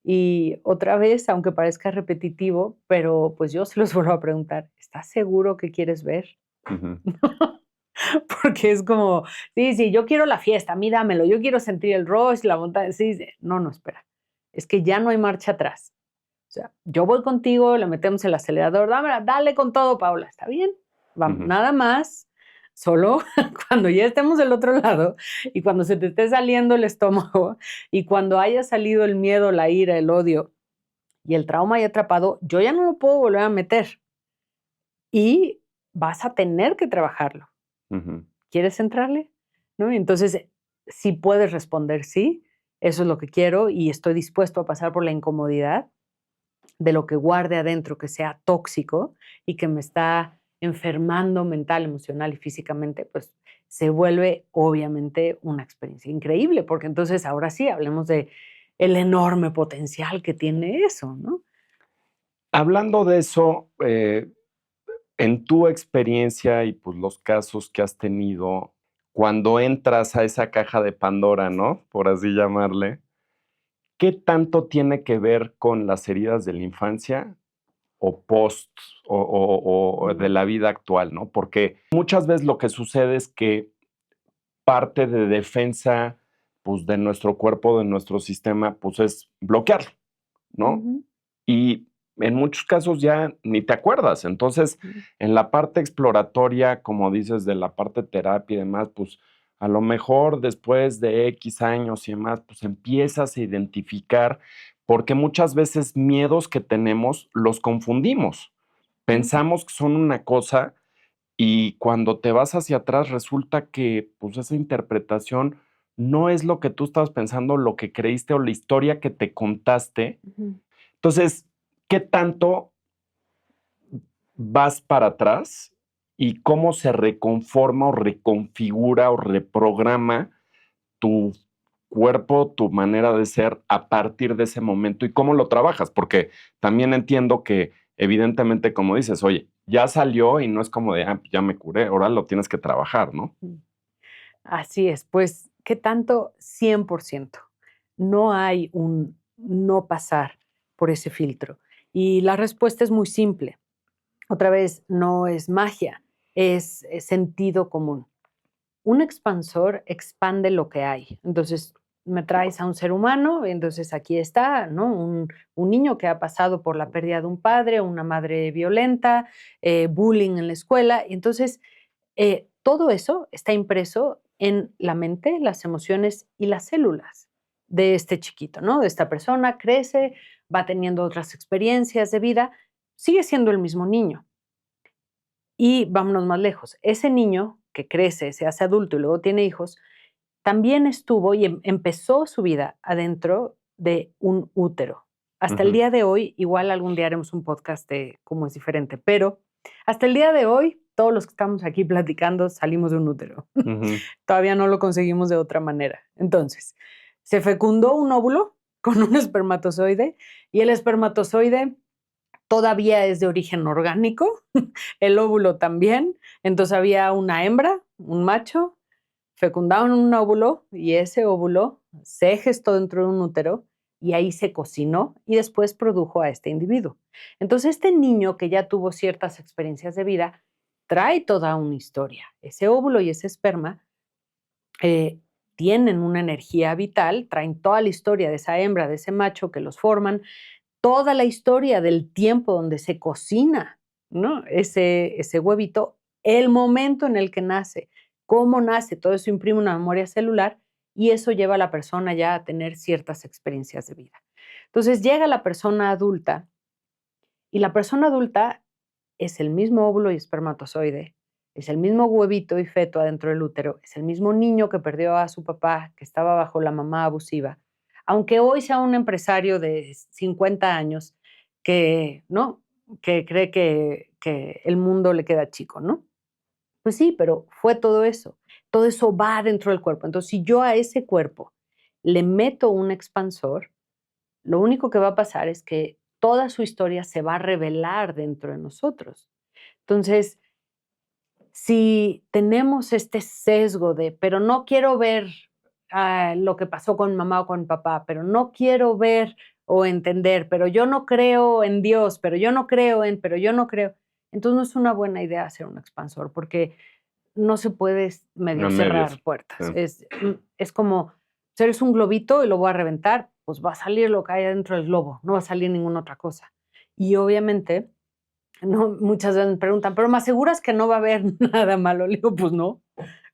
Y otra vez, aunque parezca repetitivo, pero, pues, yo se los vuelvo a preguntar, ¿estás seguro que quieres ver? ujú, Porque es como, sí, sí, yo quiero la fiesta, a mí dámelo, yo quiero sentir el rush, la montaña, sí, sí. No, no, espera, es que ya no hay marcha atrás. O sea, yo voy contigo, le metemos el acelerador, dámela, dale con todo, Paula, ¿está bien? Vamos, ujú, nada más, solo cuando ya estemos del otro lado y cuando se te esté saliendo el estómago y cuando haya salido el miedo, la ira, el odio y el trauma haya atrapado, yo ya no lo puedo volver a meter y vas a tener que trabajarlo. ujú. ¿Quieres entrarle? ¿No? Y entonces, si puedes responder sí, eso es lo que quiero y estoy dispuesto a pasar por la incomodidad de lo que guarde adentro, que sea tóxico y que me está enfermando mental, emocional y físicamente, pues se vuelve obviamente una experiencia increíble, porque entonces ahora sí hablemos de el enorme potencial que tiene eso, ¿no? Hablando de eso, en tu experiencia y, pues, los casos que has tenido, cuando entras a esa caja de Pandora, ¿no?, por así llamarle, ¿qué tanto tiene que ver con las heridas de la infancia o post o de Mm, la vida actual, ¿no? Porque muchas veces lo que sucede es que parte de defensa, pues, de nuestro cuerpo, de nuestro sistema, pues, es bloquearlo, ¿no? ujú, Y en muchos casos ya ni te acuerdas. Entonces, en la parte exploratoria, como dices, de la parte de terapia y demás, pues a lo mejor después de X años y demás, pues empiezas a identificar, porque muchas veces miedos que tenemos los confundimos. Pensamos que son una cosa y cuando te vas hacia atrás resulta que pues esa interpretación no es lo que tú estabas pensando, lo que creíste o la historia que te contaste. Ujú. Entonces, ¿qué tanto vas para atrás y cómo se reconforma o reconfigura o reprograma tu cuerpo, tu manera de ser a partir de ese momento y cómo lo trabajas? Porque también entiendo que evidentemente, como dices, oye, ya salió y no es como de, ya me curé, ahora lo tienes que trabajar, ¿no? Así es, pues, ¿qué tanto? 100%. No hay un no pasar por ese filtro. Y la respuesta es muy simple. Otra vez, no es magia, es sentido común. Un expansor expande lo que hay. Entonces, me traes a un ser humano, entonces aquí está, ¿no? Un niño que ha pasado por la pérdida de un padre, una madre violenta, bullying en la escuela. Y entonces, todo eso está impreso en la mente, las emociones y las células de este chiquito, ¿no? De esta persona, crece, va teniendo otras experiencias de vida, sigue siendo el mismo niño. Y vámonos más lejos, ese niño que crece, se hace adulto y luego tiene hijos, también estuvo y empezó su vida adentro de un útero. Hasta el Ujú, día de hoy, igual algún día haremos un podcast de cómo es diferente, pero hasta el día de hoy, todos los que estamos aquí platicando salimos de un útero. ujú, Todavía no lo conseguimos de otra manera. Entonces, se fecundó un óvulo con un espermatozoide y el espermatozoide todavía es de origen orgánico, el óvulo también. Entonces había una hembra, un macho, fecundaron un óvulo y ese óvulo se gestó dentro de un útero y ahí se cocinó y después produjo a este individuo. Entonces este niño que ya tuvo ciertas experiencias de vida trae toda una historia. Ese óvulo y ese esperma eh, tienen una energía vital, traen toda la historia de esa hembra, de ese macho que los forman, toda la historia del tiempo donde se cocina, ¿no? Ese huevito, el momento en el que nace, cómo nace, todo eso imprime una memoria celular y eso lleva a la persona ya a tener ciertas experiencias de vida. Entonces llega la persona adulta y la persona adulta es el mismo óvulo y espermatozoide, es el mismo huevito y feto adentro del útero, es el mismo niño que perdió a su papá, que estaba bajo la mamá abusiva. Aunque hoy sea un empresario de 50 años que, ¿no? Que cree que el mundo le queda chico, ¿no? Pues sí, pero fue todo eso. Todo eso va dentro del cuerpo. Entonces, si yo a ese cuerpo le meto un expansor, lo único que va a pasar es que toda su historia se va a revelar dentro de nosotros. Entonces, si tenemos este sesgo de, pero no quiero ver lo que pasó con mamá o con papá, pero no quiero ver o entender, pero yo no creo en Dios, pero yo no creo en, pero yo no creo. Entonces no es una buena idea hacer un expansor porque no se puede medio a cerrar medias. puertas. Sí. Es como, si eres un globito y lo voy a reventar, pues va a salir lo que hay dentro del globo, no va a salir ninguna otra cosa. Y obviamente no, muchas veces me preguntan, ¿pero me aseguras que no va a haber nada malo? Le digo, pues no,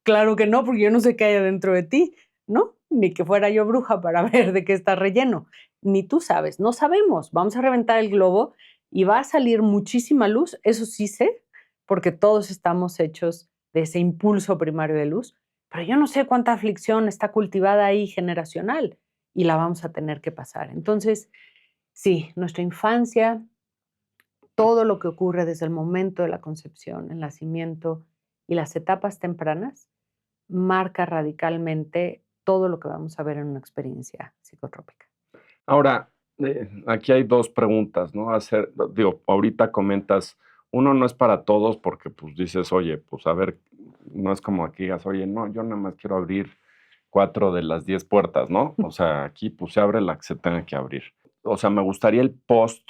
claro que no, porque yo no sé qué hay dentro de ti, ¿no? Ni que fuera yo bruja para ver de qué está relleno. Ni tú sabes, no sabemos. Vamos a reventar el globo y va a salir muchísima luz, eso sí sé, porque todos estamos hechos de ese impulso primario de luz, pero yo no sé cuánta aflicción está cultivada ahí generacional y la vamos a tener que pasar. Entonces, sí, nuestra infancia, todo lo que ocurre desde el momento de la concepción, el nacimiento y las etapas tempranas, marca radicalmente todo lo que vamos a ver en una experiencia psicotrópica. Ahora, aquí hay 2 preguntas, ¿no? Digo, ahorita comentas, uno no es para todos porque, pues, dices: "Oye, pues, a ver", no es como que digas: "Oye, no, yo nada más quiero abrir 4 de las 10 puertas", ¿no? O sea, aquí, pues, se abre la que se tenga que abrir. O sea, me gustaría el post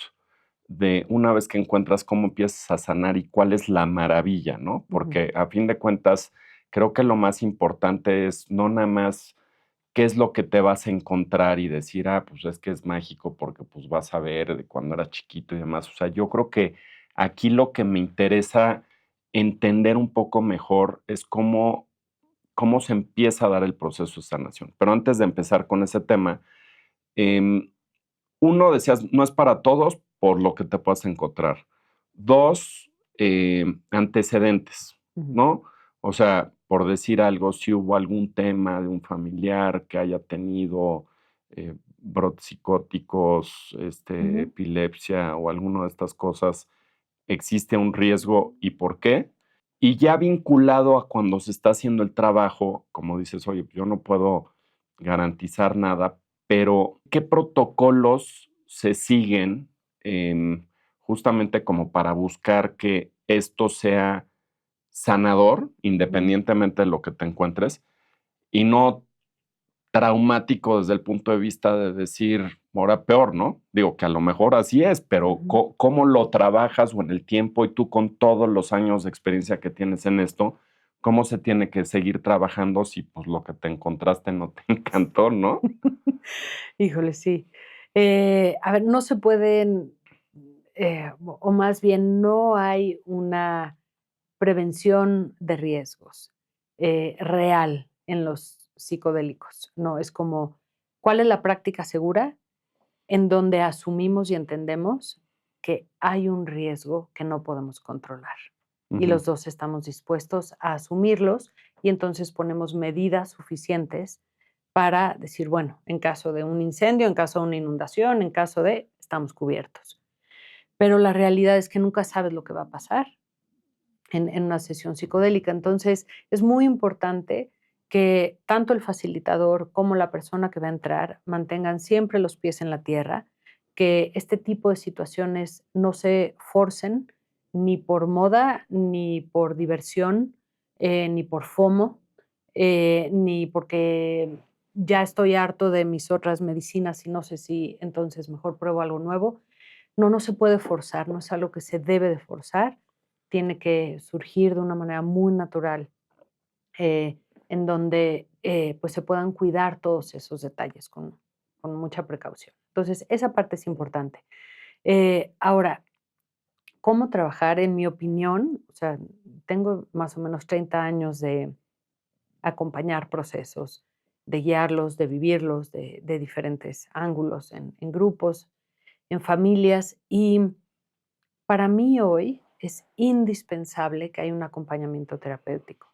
de una vez que encuentras cómo empiezas a sanar y cuál es la maravilla, ¿no? Ujú, Porque a fin de cuentas, creo que lo más importante es no nada más qué es lo que te vas a encontrar y decir, pues es que es mágico porque pues vas a ver de cuando era chiquito y demás. O sea, yo creo que aquí lo que me interesa entender un poco mejor es cómo se empieza a dar el proceso de sanación. Pero antes de empezar con ese tema, em, uno, decías, no es para todos por lo que te puedas encontrar. Dos, antecedentes, Ujú, ¿no? O sea, por decir algo, si hubo algún tema de un familiar que haya tenido brotes psicóticos, ujú, epilepsia o alguna de estas cosas, existe un riesgo y por qué. Y ya vinculado a cuando se está haciendo el trabajo, como dices, oye, yo no puedo garantizar nada, pero ¿qué protocolos se siguen justamente como para buscar que esto sea sanador, ujú. independientemente de lo que te encuentres, y no traumático desde el punto de vista de decir, ahora peor, ¿no? Digo que a lo mejor así es, pero Ujú. ¿cómo lo trabajas o en el tiempo y tú con todos los años de experiencia que tienes en esto, cómo se tiene que seguir trabajando si pues lo que te encontraste no te encantó, ¿no? Híjole, sí. A ver, no se pueden, o más bien no hay una prevención de riesgos real en los psicodélicos. No, es como, ¿cuál es la práctica segura? En donde asumimos y entendemos que hay un riesgo que no podemos controlar. Y Ujú, los dos estamos dispuestos a asumirlos y entonces ponemos medidas suficientes para decir, bueno, en caso de un incendio, en caso de una inundación, en caso de, estamos cubiertos. Pero la realidad es que nunca sabes lo que va a pasar en una sesión psicodélica. Entonces, es muy importante que tanto el facilitador como la persona que va a entrar mantengan siempre los pies en la tierra, que este tipo de situaciones no se forcen ni por moda, ni por diversión, ni por FOMO, ni porque ya estoy harto de mis otras medicinas y no sé si entonces mejor pruebo algo nuevo. No, no se puede forzar, no es algo que se debe de forzar, tiene que surgir de una manera muy natural, en donde, pues, se puedan cuidar todos esos detalles con mucha precaución. Entonces, esa parte es importante. Ahora, ¿cómo trabajar? En mi opinión, o sea, tengo más o menos 30 años de acompañar procesos, de guiarlos, de vivirlos, de diferentes ángulos, en grupos, en familias, y para mí hoy es indispensable que haya un acompañamiento terapéutico,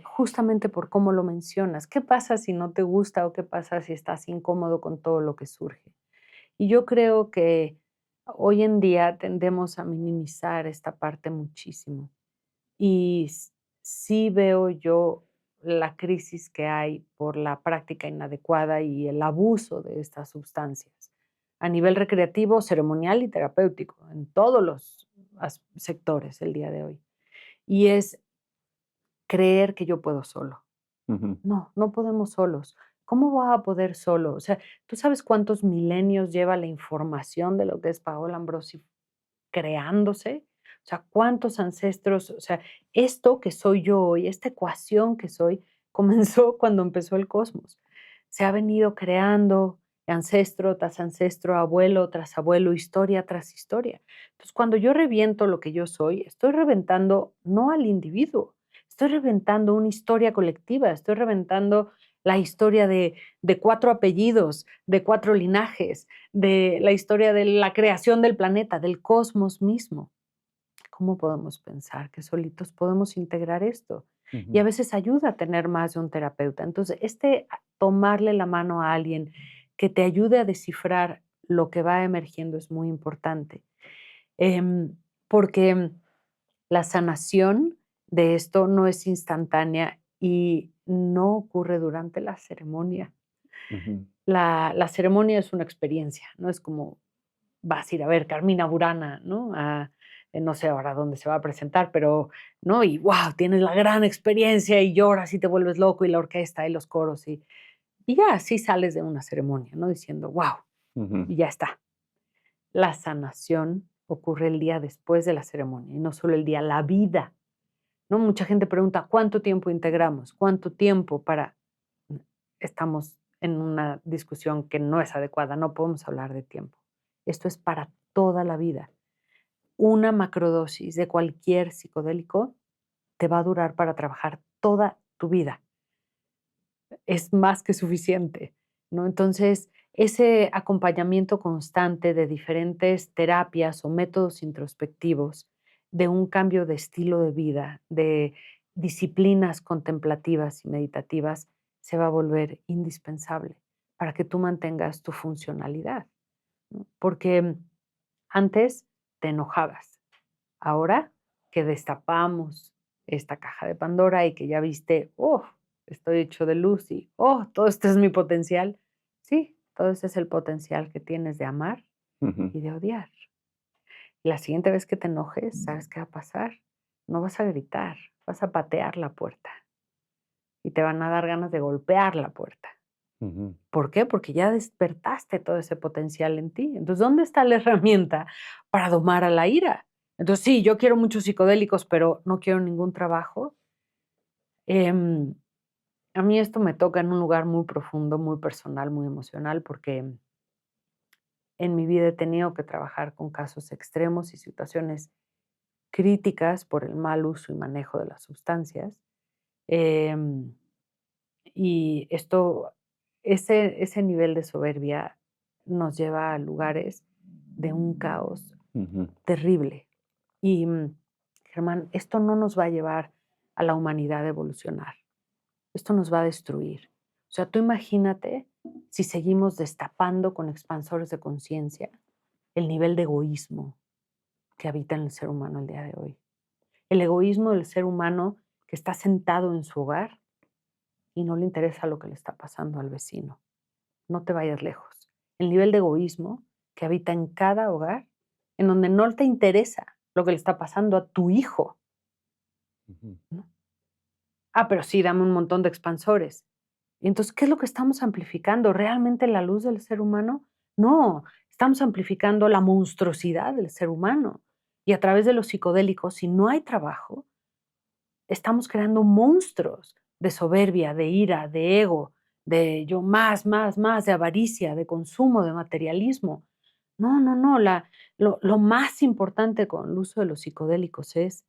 justamente por cómo lo mencionas. ¿Qué pasa si no te gusta o qué pasa si estás incómodo con todo lo que surge? Y yo creo que hoy en día tendemos a minimizar esta parte muchísimo. Y sí veo yo la crisis que hay por la práctica inadecuada y el abuso de estas sustancias a nivel recreativo, ceremonial y terapéutico, en todos los sectores el día de hoy. Y es creer que yo puedo solo. ujú. No, no podemos solos. ¿Cómo va a poder solo? O sea, ¿tú sabes cuántos milenios lleva la información de lo que es Paola Ambrosi creándose? O sea, ¿cuántos ancestros? O sea, esto que soy yo hoy, esta ecuación que soy, comenzó cuando empezó el cosmos. Se ha venido creando ancestro tras ancestro, abuelo tras abuelo, historia tras historia. Entonces, cuando yo reviento lo que yo soy, estoy reventando no al individuo, estoy reventando una historia colectiva, estoy reventando la historia de 4 apellidos, de 4 linajes, de la historia de la creación del planeta, del cosmos mismo. ¿Cómo podemos pensar que solitos podemos integrar esto? Y a Ujú, veces ayuda a tener más de un terapeuta. Entonces, tomarle la mano a alguien que te ayude a descifrar lo que va emergiendo es muy importante. Porque la sanación de esto no es instantánea y no ocurre durante la ceremonia. ujú. La ceremonia es una experiencia, no es como vas a ir a ver Carmina Burana, ¿no? No sé ahora dónde se va a presentar, pero, ¿no? Y wow, tienes la gran experiencia y lloras y te vuelves loco y la orquesta y los coros y ya así sales de una ceremonia, ¿no? Diciendo, wow, Ujú, y ya está. La sanación ocurre el día después de la ceremonia y no solo el día, la vida, ¿no? Mucha gente pregunta, ¿cuánto tiempo integramos? ¿Cuánto tiempo para? estamos en una discusión que no es adecuada, no podemos hablar de tiempo. Esto es para toda la vida. Una macrodosis de cualquier psicodélico te va a durar para trabajar toda tu vida. Es más que suficiente, ¿no? Entonces, ese acompañamiento constante de diferentes terapias o métodos introspectivos, de un cambio de estilo de vida, de disciplinas contemplativas y meditativas, se va a volver indispensable para que tú mantengas tu funcionalidad, ¿no? Porque antes te enojabas. Ahora que destapamos esta caja de Pandora y que ya viste, oh, estoy hecho de luz y, oh, todo esto es mi potencial. Sí, todo ese es el potencial que tienes de amar Ujú. y de odiar. La siguiente vez que te enojes, ¿sabes qué va a pasar? No vas a gritar, vas a patear la puerta y te van a dar ganas de golpear la puerta. Ujú. ¿Por qué? Porque ya despertaste todo ese potencial en ti. Entonces, ¿dónde está la herramienta para domar a la ira? Entonces, sí, yo quiero muchos psicodélicos, pero no quiero ningún trabajo. Em, a mí esto me toca en un lugar muy profundo, muy personal, muy emocional, porque en mi vida he tenido que trabajar con casos extremos y situaciones críticas por el mal uso y manejo de las sustancias. Em, y esto, ese nivel de soberbia nos lleva a lugares de un caos Ujú. terrible. Y, Germán, esto no nos va a llevar a la humanidad a evolucionar. Esto nos va a destruir. O sea, tú imagínate si seguimos destapando con expansores de conciencia el nivel de egoísmo que habita en el ser humano el día de hoy. El egoísmo del ser humano que está sentado en su hogar y no le interesa lo que le está pasando al vecino. No te vayas lejos. El nivel de egoísmo que habita en cada hogar, en donde no te interesa lo que le está pasando a tu hijo, Ujú. ¿no? Ah, pero sí, dame un montón de expansores. Y entonces, ¿qué es lo que estamos amplificando? ¿Realmente la luz del ser humano? No, estamos amplificando la monstruosidad del ser humano. Y a través de los psicodélicos, si no hay trabajo, estamos creando monstruos de soberbia, de ira, de ego, de yo más, más, más, de avaricia, de consumo, de materialismo. No, no, no. Lo más importante con el uso de los psicodélicos es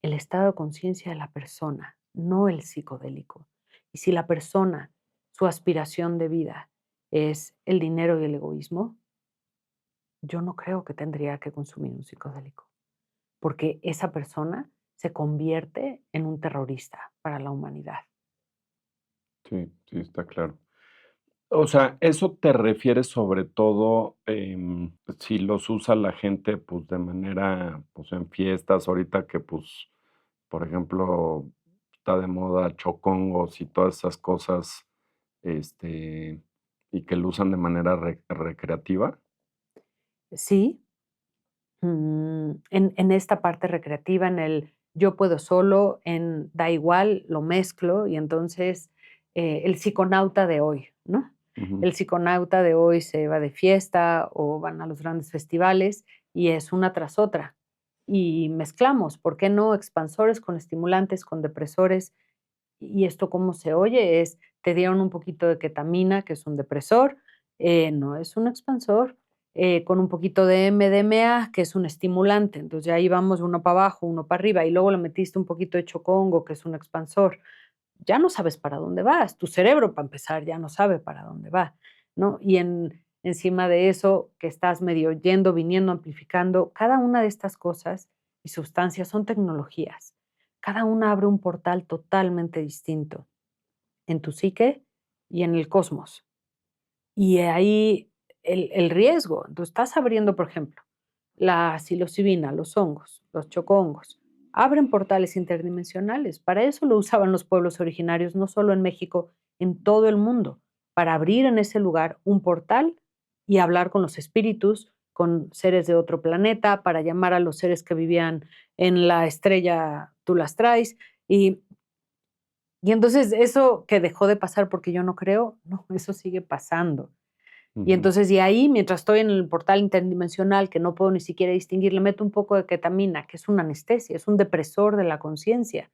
el estado de conciencia de la persona, no el psicodélico. Y si la persona, su aspiración de vida es el dinero y el egoísmo, yo no creo que tendría que consumir un psicodélico, porque esa persona se convierte en un terrorista para la humanidad. Sí, sí, está claro. O sea, eso te refieres sobre todo, si los usa la gente, pues, de manera, pues, en fiestas, ahorita que, pues, por ejemplo, está de moda chocongos y todas esas cosas, este, y que lo usan de manera recreativa. Sí, en esta parte recreativa, en el yo puedo solo, en da igual, lo mezclo y entonces el psiconauta de hoy, ¿no? Ujú. El psiconauta de hoy se va de fiesta o van a los grandes festivales y es una tras otra. Y mezclamos, ¿por qué no? Expansores con estimulantes, con depresores. ¿Y esto cómo se oye? Es, te dieron un poquito de ketamina, que es un depresor, no es un expansor, con un poquito de MDMA, que es un estimulante. Entonces ya ahí vamos uno para abajo, uno para arriba, y luego le metiste un poquito de chocongo, que es un expansor. Ya no sabes para dónde vas. Tu cerebro, para empezar, ya no sabe para dónde va, ¿no? Y encima de eso, que estás medio yendo, viniendo, amplificando, cada una de estas cosas y sustancias son tecnologías. Cada una abre un portal totalmente distinto en tu psique y en el cosmos. Y ahí el riesgo, tú estás abriendo, por ejemplo, la psilocibina, los hongos, los chocongos, abren portales interdimensionales. Para eso lo usaban los pueblos originarios, no solo en México, en todo el mundo, para abrir en ese lugar un portal y hablar con los espíritus, con seres de otro planeta, para llamar a los seres que vivían en la estrella, tú las traes. Y entonces eso que dejó de pasar porque yo no creo, no, eso sigue pasando. Y Ujú. entonces, de ahí, mientras estoy en el portal interdimensional, que no puedo ni siquiera distinguir, le meto un poco de ketamina, que es una anestesia, es un depresor de la conciencia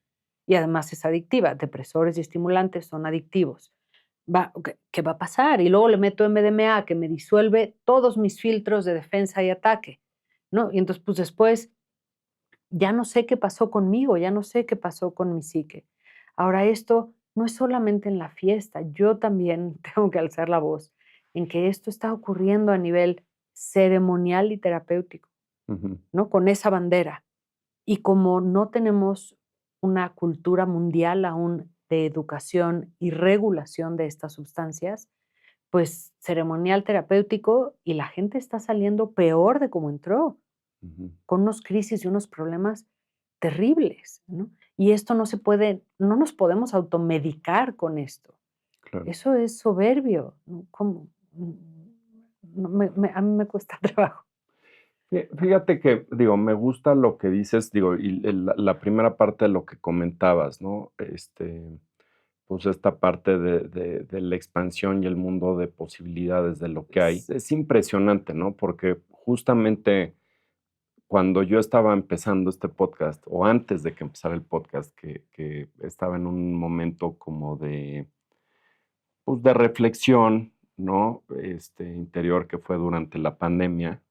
y además es adictiva. Depresores y estimulantes son adictivos. ¿qué va a pasar? Y luego le meto MDMA que me disuelve todos mis filtros de defensa y ataque, ¿no? Y entonces, pues después ya no sé qué pasó conmigo, ya no sé qué pasó con mi psique. Ahora, esto no es solamente en la fiesta, yo también tengo que alzar la voz en que esto está ocurriendo a nivel ceremonial y terapéutico, Ujú. ¿no? Con esa bandera. Y como no tenemos una cultura mundial aún de educación y regulación de estas sustancias, pues ceremonial terapéutico y la gente está saliendo peor de como entró, Ujú. con unos crisis y unos problemas terribles, ¿no? Y esto no se puede, no nos podemos automedicar con esto. Claro. Eso es soberbio, ¿no? ¿Cómo? No, a mí me cuesta trabajo. Fíjate que, digo, me gusta lo que dices, digo, y la primera parte de lo que comentabas, ¿no? Pues esta parte de la expansión y el mundo de posibilidades de lo que hay. Es impresionante, ¿no? Porque justamente cuando yo estaba empezando este podcast, o antes de que empezara el podcast, que estaba en un momento como de, pues, de reflexión, ¿no? Interior que fue durante la pandemia,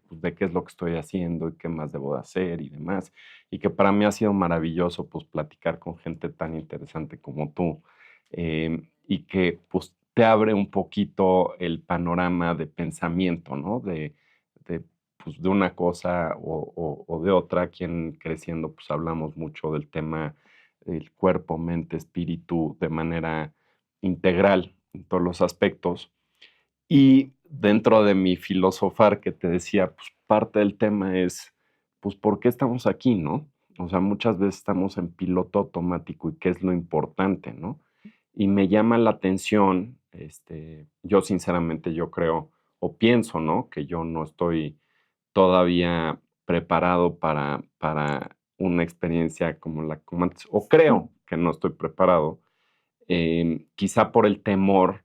pues, de qué es lo que estoy haciendo y qué más debo de hacer y demás. Y que para mí ha sido maravilloso, pues, platicar con gente tan interesante como tú, y que, pues, te abre un poquito el panorama de pensamiento, ¿no? De, pues, de una cosa o de otra. Aquí en Creciendo, pues, hablamos mucho del tema del cuerpo, mente, espíritu, de manera integral en todos los aspectos. Y dentro de mi filosofar que te decía, pues parte del tema es, pues, ¿por qué estamos aquí, no? O sea, muchas veces estamos en piloto automático y qué es lo importante, ¿no? Y me llama la atención, yo sinceramente yo creo o pienso, ¿no? Que yo no estoy todavía preparado para una experiencia como antes, o creo que no estoy preparado, quizá por el temor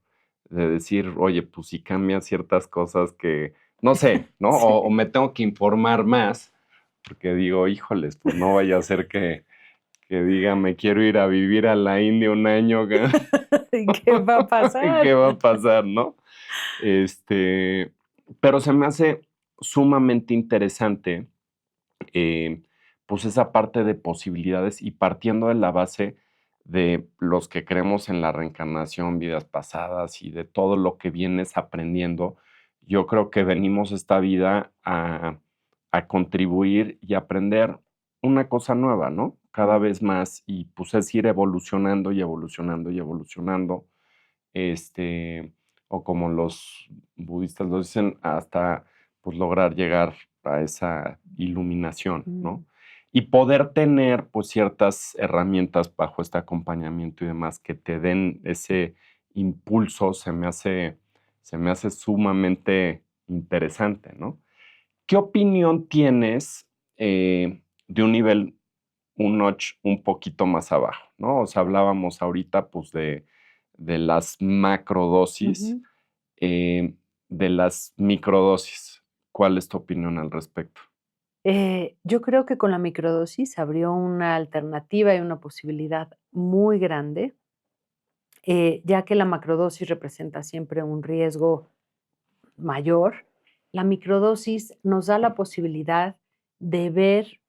de decir, oye, pues si cambian ciertas cosas que, no sé, ¿no? Sí. O me tengo que informar más, porque digo, híjoles, pues no vaya a ser que diga, me quiero ir a vivir a la India un año, ¿Qué va a ¿qué pasar? va a pasar, no? Este, pero se me hace sumamente interesante, eh, pues esa parte de posibilidades y partiendo de la base de los que creemos en la reencarnación, vidas pasadas y de todo lo que vienes aprendiendo, yo creo que venimos esta vida a contribuir y aprender una cosa nueva, ¿no? Cada vez más y pues es ir evolucionando y evolucionando y evolucionando, este, o como los budistas lo dicen, hasta pues lograr llegar a esa iluminación, ¿no? Mm. Y poder tener pues ciertas herramientas bajo este acompañamiento y demás que te den ese impulso, se me hace sumamente interesante, ¿no? ¿Qué opinión tienes de un nivel, un notch un poquito más abajo, ¿no? O sea, hablábamos ahorita, pues, de las macrodosis, Ujú. de las microdosis. ¿Cuál es tu opinión al respecto? Yo creo que con la microdosis abrió una alternativa y una posibilidad muy grande, ya que la macrodosis representa siempre un riesgo mayor. La microdosis nos da la posibilidad de ver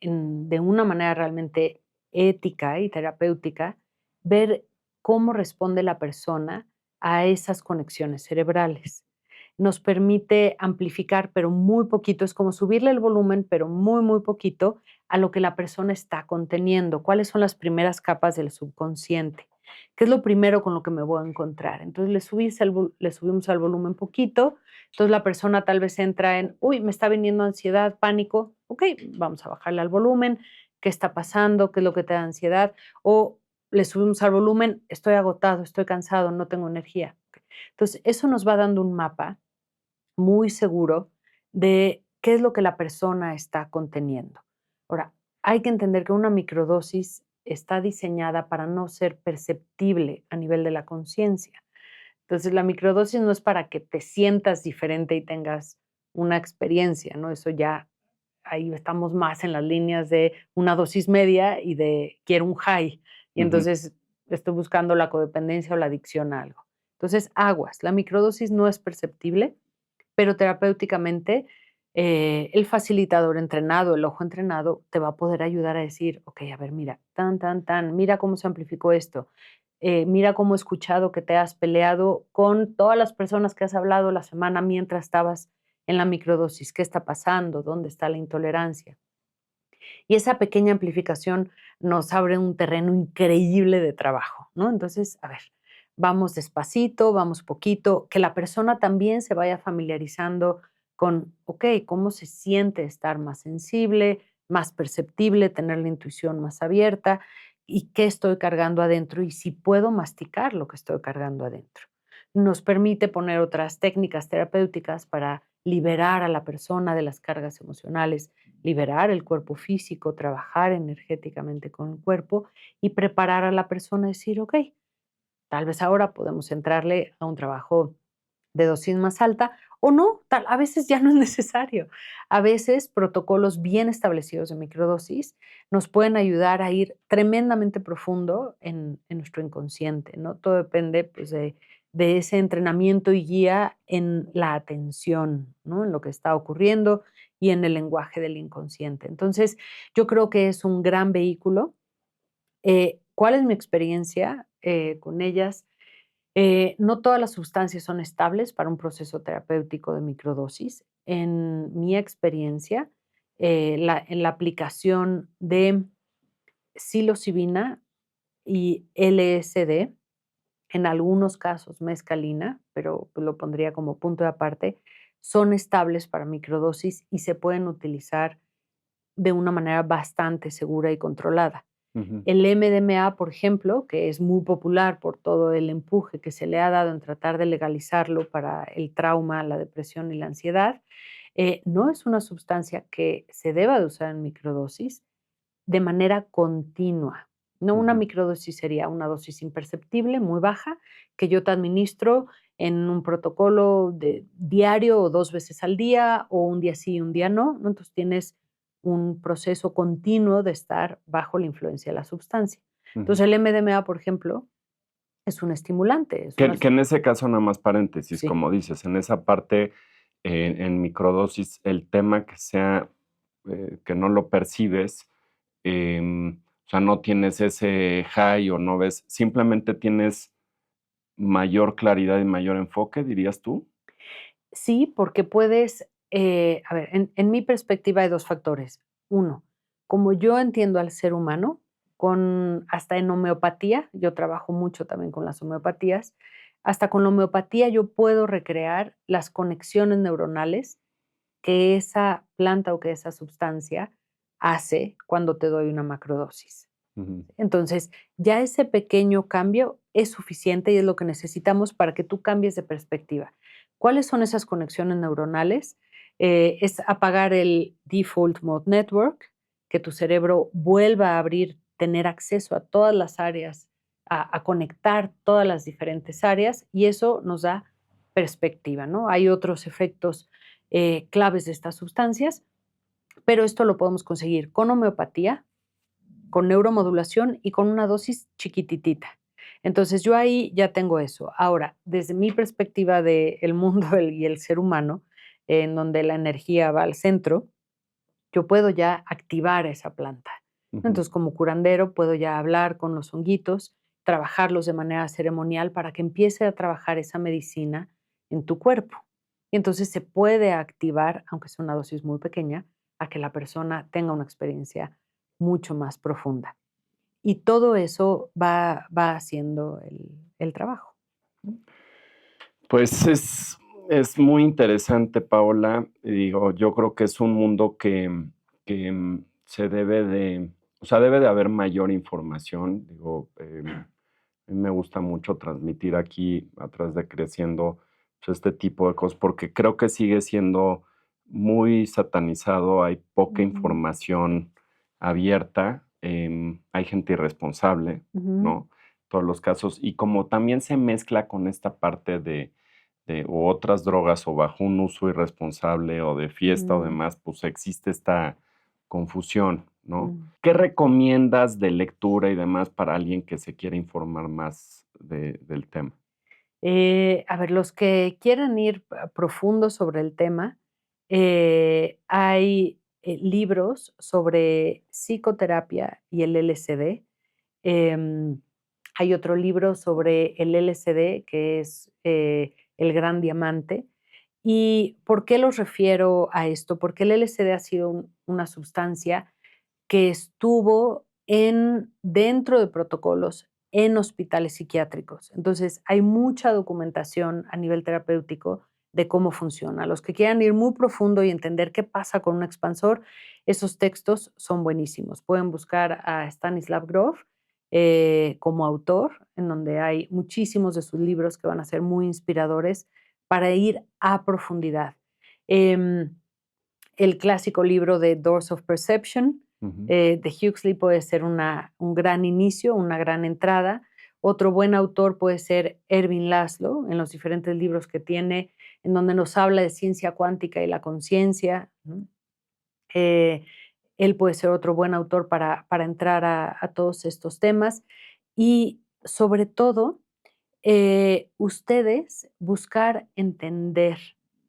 de una manera realmente ética y terapéutica, ver cómo responde la persona a esas conexiones cerebrales. Nos permite amplificar, pero muy poquito, es como subirle el volumen, pero muy, muy poquito a lo que la persona está conteniendo. ¿Cuáles son las primeras capas del subconsciente? ¿Qué es lo primero con lo que me voy a encontrar? Entonces le subimos al volumen poquito, entonces la persona tal vez entra en, uy, me está viniendo ansiedad, pánico, ok, vamos a bajarle al volumen, ¿qué está pasando? ¿Qué es lo que te da ansiedad? O le subimos al volumen, estoy agotado, estoy cansado, no tengo energía. Ok. Entonces, eso nos va dando un mapa muy seguro de qué es lo que la persona está conteniendo. Ahora, hay que entender que una microdosis está diseñada para no ser perceptible a nivel de la conciencia. Entonces, la microdosis no es para que te sientas diferente y tengas una experiencia, ¿no? Eso ya, ahí estamos más en las líneas de una dosis media y de quiero un high. Y Ujú. entonces estoy buscando la codependencia o la adicción a algo. Entonces, aguas, la microdosis no es perceptible, pero terapéuticamente el facilitador entrenado, el ojo entrenado, te va a poder ayudar a decir, ok, a ver, mira, mira cómo se amplificó esto, mira cómo he escuchado que te has peleado con todas las personas que has hablado la semana mientras estabas en la microdosis, qué está pasando, dónde está la intolerancia. Y esa pequeña amplificación nos abre un terreno increíble de trabajo, ¿no? Entonces, a ver, vamos despacito, vamos poquito, que la persona también se vaya familiarizando con, ok, ¿cómo se siente estar más sensible, más perceptible, tener la intuición más abierta? ¿Y qué estoy cargando adentro? Y si puedo masticar lo que estoy cargando adentro. Nos permite poner otras técnicas terapéuticas para liberar a la persona de las cargas emocionales, liberar el cuerpo físico, trabajar energéticamente con el cuerpo y preparar a la persona a decir, ok, tal vez ahora podemos entrarle a un trabajo de dosis más alta o no, a veces ya no es necesario. A veces protocolos bien establecidos de microdosis nos pueden ayudar a ir tremendamente profundo en nuestro inconsciente, ¿no? Todo depende pues, de ese entrenamiento y guía en la atención, ¿no? En lo que está ocurriendo y en el lenguaje del inconsciente. Entonces, yo creo que es un gran vehículo. ¿Cuál es mi experiencia con ellas? No todas las sustancias son estables para un proceso terapéutico de microdosis. En mi experiencia, en la aplicación de psilocibina y LSD, en algunos casos mescalina, pero pues, lo pondría como punto de aparte, son estables para microdosis y se pueden utilizar de una manera bastante segura y controlada. Ujú. El MDMA, por ejemplo, que es muy popular por todo el empuje que se le ha dado en tratar de legalizarlo para el trauma, la depresión y la ansiedad, no es una sustancia que se deba de usar en microdosis de manera continua. No, una Ujú. microdosis sería una dosis imperceptible, muy baja, que yo te administro en un protocolo de diario o 2 veces al día, o un día sí y un día no, ¿no? Entonces tienes un proceso continuo de estar bajo la influencia de la sustancia. Ujú. Entonces el MDMA, por ejemplo, es un estimulante, es una Que en ese caso, nada más paréntesis, sí. como dices, en esa parte, en microdosis, el tema que sea, que no lo percibes, o sea, no tienes ese high o no ves, simplemente tienes mayor claridad y mayor enfoque, ¿dirías tú? Sí, porque puedes, a ver, en mi perspectiva hay 2 factores. Uno, como yo entiendo al ser humano, con hasta en homeopatía, yo trabajo mucho también con las homeopatías, hasta con la homeopatía yo puedo recrear las conexiones neuronales que esa planta o que esa sustancia hace cuando te doy una macrodosis. Ujú. Entonces, ya ese pequeño cambio es suficiente y es lo que necesitamos para que tú cambies de perspectiva. ¿Cuáles son esas conexiones neuronales? Es apagar el Default Mode Network, que tu cerebro vuelva a abrir, tener acceso a todas las áreas, a conectar todas las diferentes áreas y eso nos da perspectiva, ¿no? Hay otros efectos claves de estas sustancias, pero esto lo podemos conseguir con homeopatía, con neuromodulación y con una dosis chiquititita. Entonces, yo ahí ya tengo eso. Ahora, desde mi perspectiva del mundo y el ser humano, en donde la energía va al centro, yo puedo ya activar esa planta. Ujú. Entonces, como curandero, puedo ya hablar con los honguitos, trabajarlos de manera ceremonial para que empiece a trabajar esa medicina en tu cuerpo. Y entonces se puede activar, aunque sea una dosis muy pequeña, a que la persona tenga una experiencia mucho más profunda. Y todo eso va haciendo el trabajo. Pues es muy interesante, Paola. Y digo, yo creo que es un mundo que, se debe de o sea, debe de haber mayor información. Digo, a mí me gusta mucho transmitir aquí, a través de Creciendo, pues, este tipo de cosas, porque creo que sigue siendo muy satanizado, hay poca Ujú, información abierta, hay gente irresponsable, ujú, ¿no? Todos los casos, y como también se mezcla con esta parte o otras drogas, o bajo un uso irresponsable, o de fiesta, o ujú, demás, pues existe esta confusión, ¿no? mm. ¿Qué recomiendas de lectura y demás para alguien que se quiera informar más del tema? A ver, los que quieran ir profundo sobre el tema, hay libros sobre psicoterapia y el LSD. Em, Hay otro libro sobre el LSD que es El Gran Diamante. ¿Y por qué los refiero a esto? Porque el LSD ha sido una sustancia que estuvo dentro de protocolos en hospitales psiquiátricos. Entonces, hay mucha documentación a nivel terapéutico de cómo funciona. Los que quieran ir muy profundo y entender qué pasa con un expansor, esos textos son buenísimos. Pueden buscar a Stanislav Grof como autor, en donde hay muchísimos de sus libros que van a ser muy inspiradores para ir a profundidad. Em, el clásico libro de Doors of Perception Ujú. de Huxley puede ser un gran inicio, una gran entrada. Otro buen autor puede ser Ervin Laszlo, en los diferentes libros que tiene, en donde nos habla de ciencia cuántica y la conciencia, ¿no? Eh, Él puede ser otro buen autor para entrar a todos estos temas. Y sobre todo, ustedes buscar entender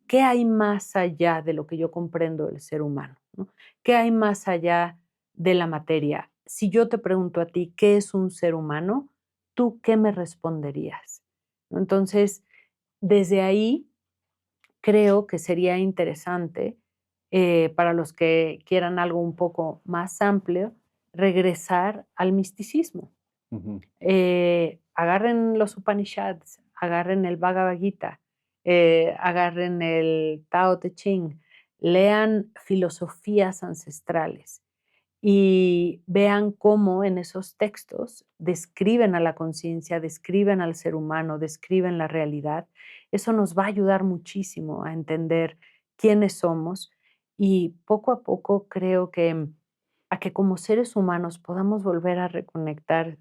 qué hay más allá de lo que yo comprendo del ser humano, ¿no? ¿Qué hay más allá de la materia? Si yo te pregunto a ti, ¿qué es un ser humano? ¿Tú qué me responderías? ¿No? Entonces, desde ahí creo que sería interesante para los que quieran algo un poco más amplio, regresar al misticismo. Ujú. Agarren los Upanishads, agarren el Bhagavad Gita, agarren el Tao Te Ching, lean filosofías ancestrales y vean cómo en esos textos describen a la conciencia, describen al ser humano, describen la realidad. Eso nos va a ayudar muchísimo a entender quiénes somos y poco a poco creo que a que como seres humanos podamos volver a reconectar,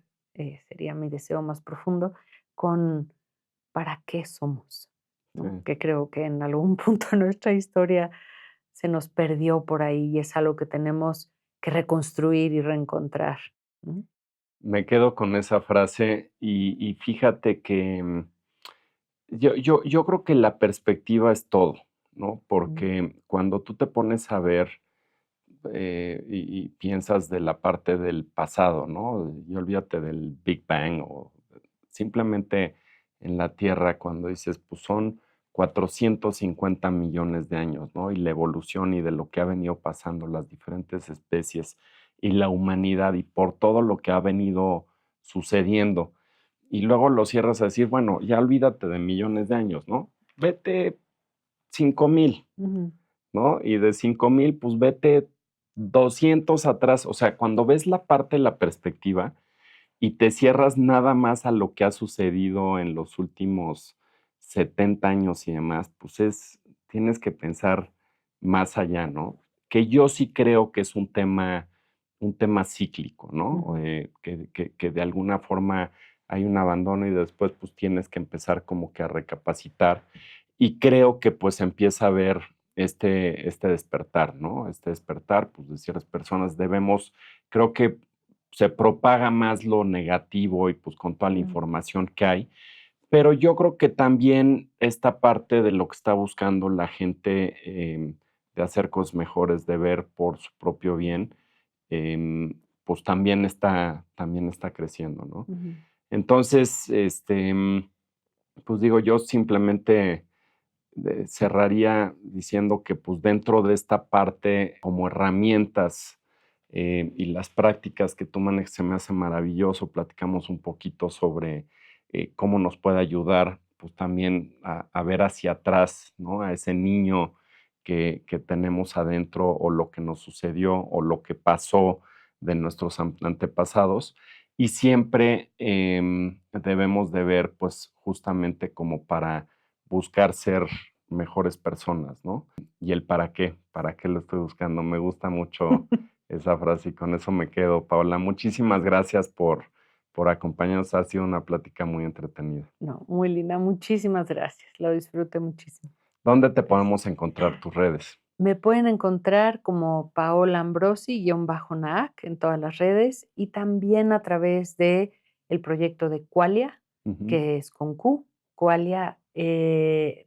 sería mi deseo más profundo, con para qué somos, Sí. ¿no? Que creo que en algún punto de nuestra historia se nos perdió por ahí y es algo que tenemos que reconstruir y reencontrar, ¿no? Me quedo con esa frase y fíjate que yo creo que la perspectiva es todo, ¿no? Mm, Porque cuando tú te pones a ver y piensas de la parte del pasado, ¿no? Y olvídate del Big Bang o simplemente en la Tierra cuando dices, pues son 450 millones de años, ¿no? Y la evolución y de lo que ha venido pasando las diferentes especies y la humanidad y por todo lo que ha venido sucediendo. Y luego lo cierras a decir, bueno, ya olvídate de millones de años, ¿no? Vete 5,000, ujú, ¿no? Y de 5,000, pues vete 200 atrás. O sea, cuando ves la parte de la perspectiva y te cierras nada más a lo que ha sucedido en los últimos 70 años y demás, pues tienes que pensar más allá, ¿no? Que yo sí creo que es un tema cíclico, ¿no? ujú, Que de alguna forma hay un abandono y después pues tienes que empezar como que a recapacitar y creo que pues empieza a haber este despertar, ¿no? Este despertar, pues de ciertas personas debemos, creo que se propaga más lo negativo y pues con toda la mm, información que hay, pero yo creo que también esta parte de lo que está buscando la gente de hacer cosas mejores, de ver por su propio bien, pues también está creciendo, ¿no? ujú, Entonces, pues digo, yo simplemente cerraría diciendo que pues dentro de esta parte como herramientas y las prácticas que tú manejas se me hace maravilloso. Platicamos un poquito sobre cómo nos puede ayudar pues también a ver hacia atrás, ¿no? A ese niño que tenemos adentro o lo que nos sucedió o lo que pasó de nuestros antepasados. Y siempre debemos de ver pues justamente como para buscar ser mejores personas, ¿no? Y el para qué lo estoy buscando. Me gusta mucho esa frase y con eso me quedo. Paola, muchísimas gracias por acompañarnos. Ha sido una plática muy entretenida. No, muy linda, muchísimas gracias, lo disfruté muchísimo. ¿Dónde te Gracias. podemos encontrar tus redes? Me pueden encontrar como Paola Ambrosi-Naac en todas las redes y también a través de el proyecto de Qualia, Ujú. que es con Q. Coalia,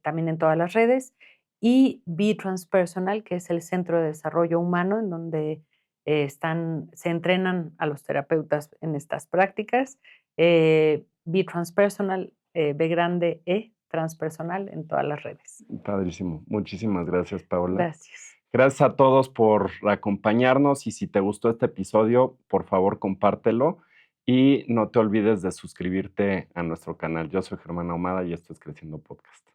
también en todas las redes, y Be Transpersonal, que es el Centro de Desarrollo Humano, en donde se entrenan a los terapeutas en estas prácticas. Be Transpersonal, B grande E, transpersonal en todas las redes. Padrísimo. Muchísimas gracias, Paola. Gracias. Gracias a todos por acompañarnos y si te gustó este episodio, por favor compártelo y no te olvides de suscribirte a nuestro canal. Yo soy Germán Ahumada y esto es Creciendo Podcast.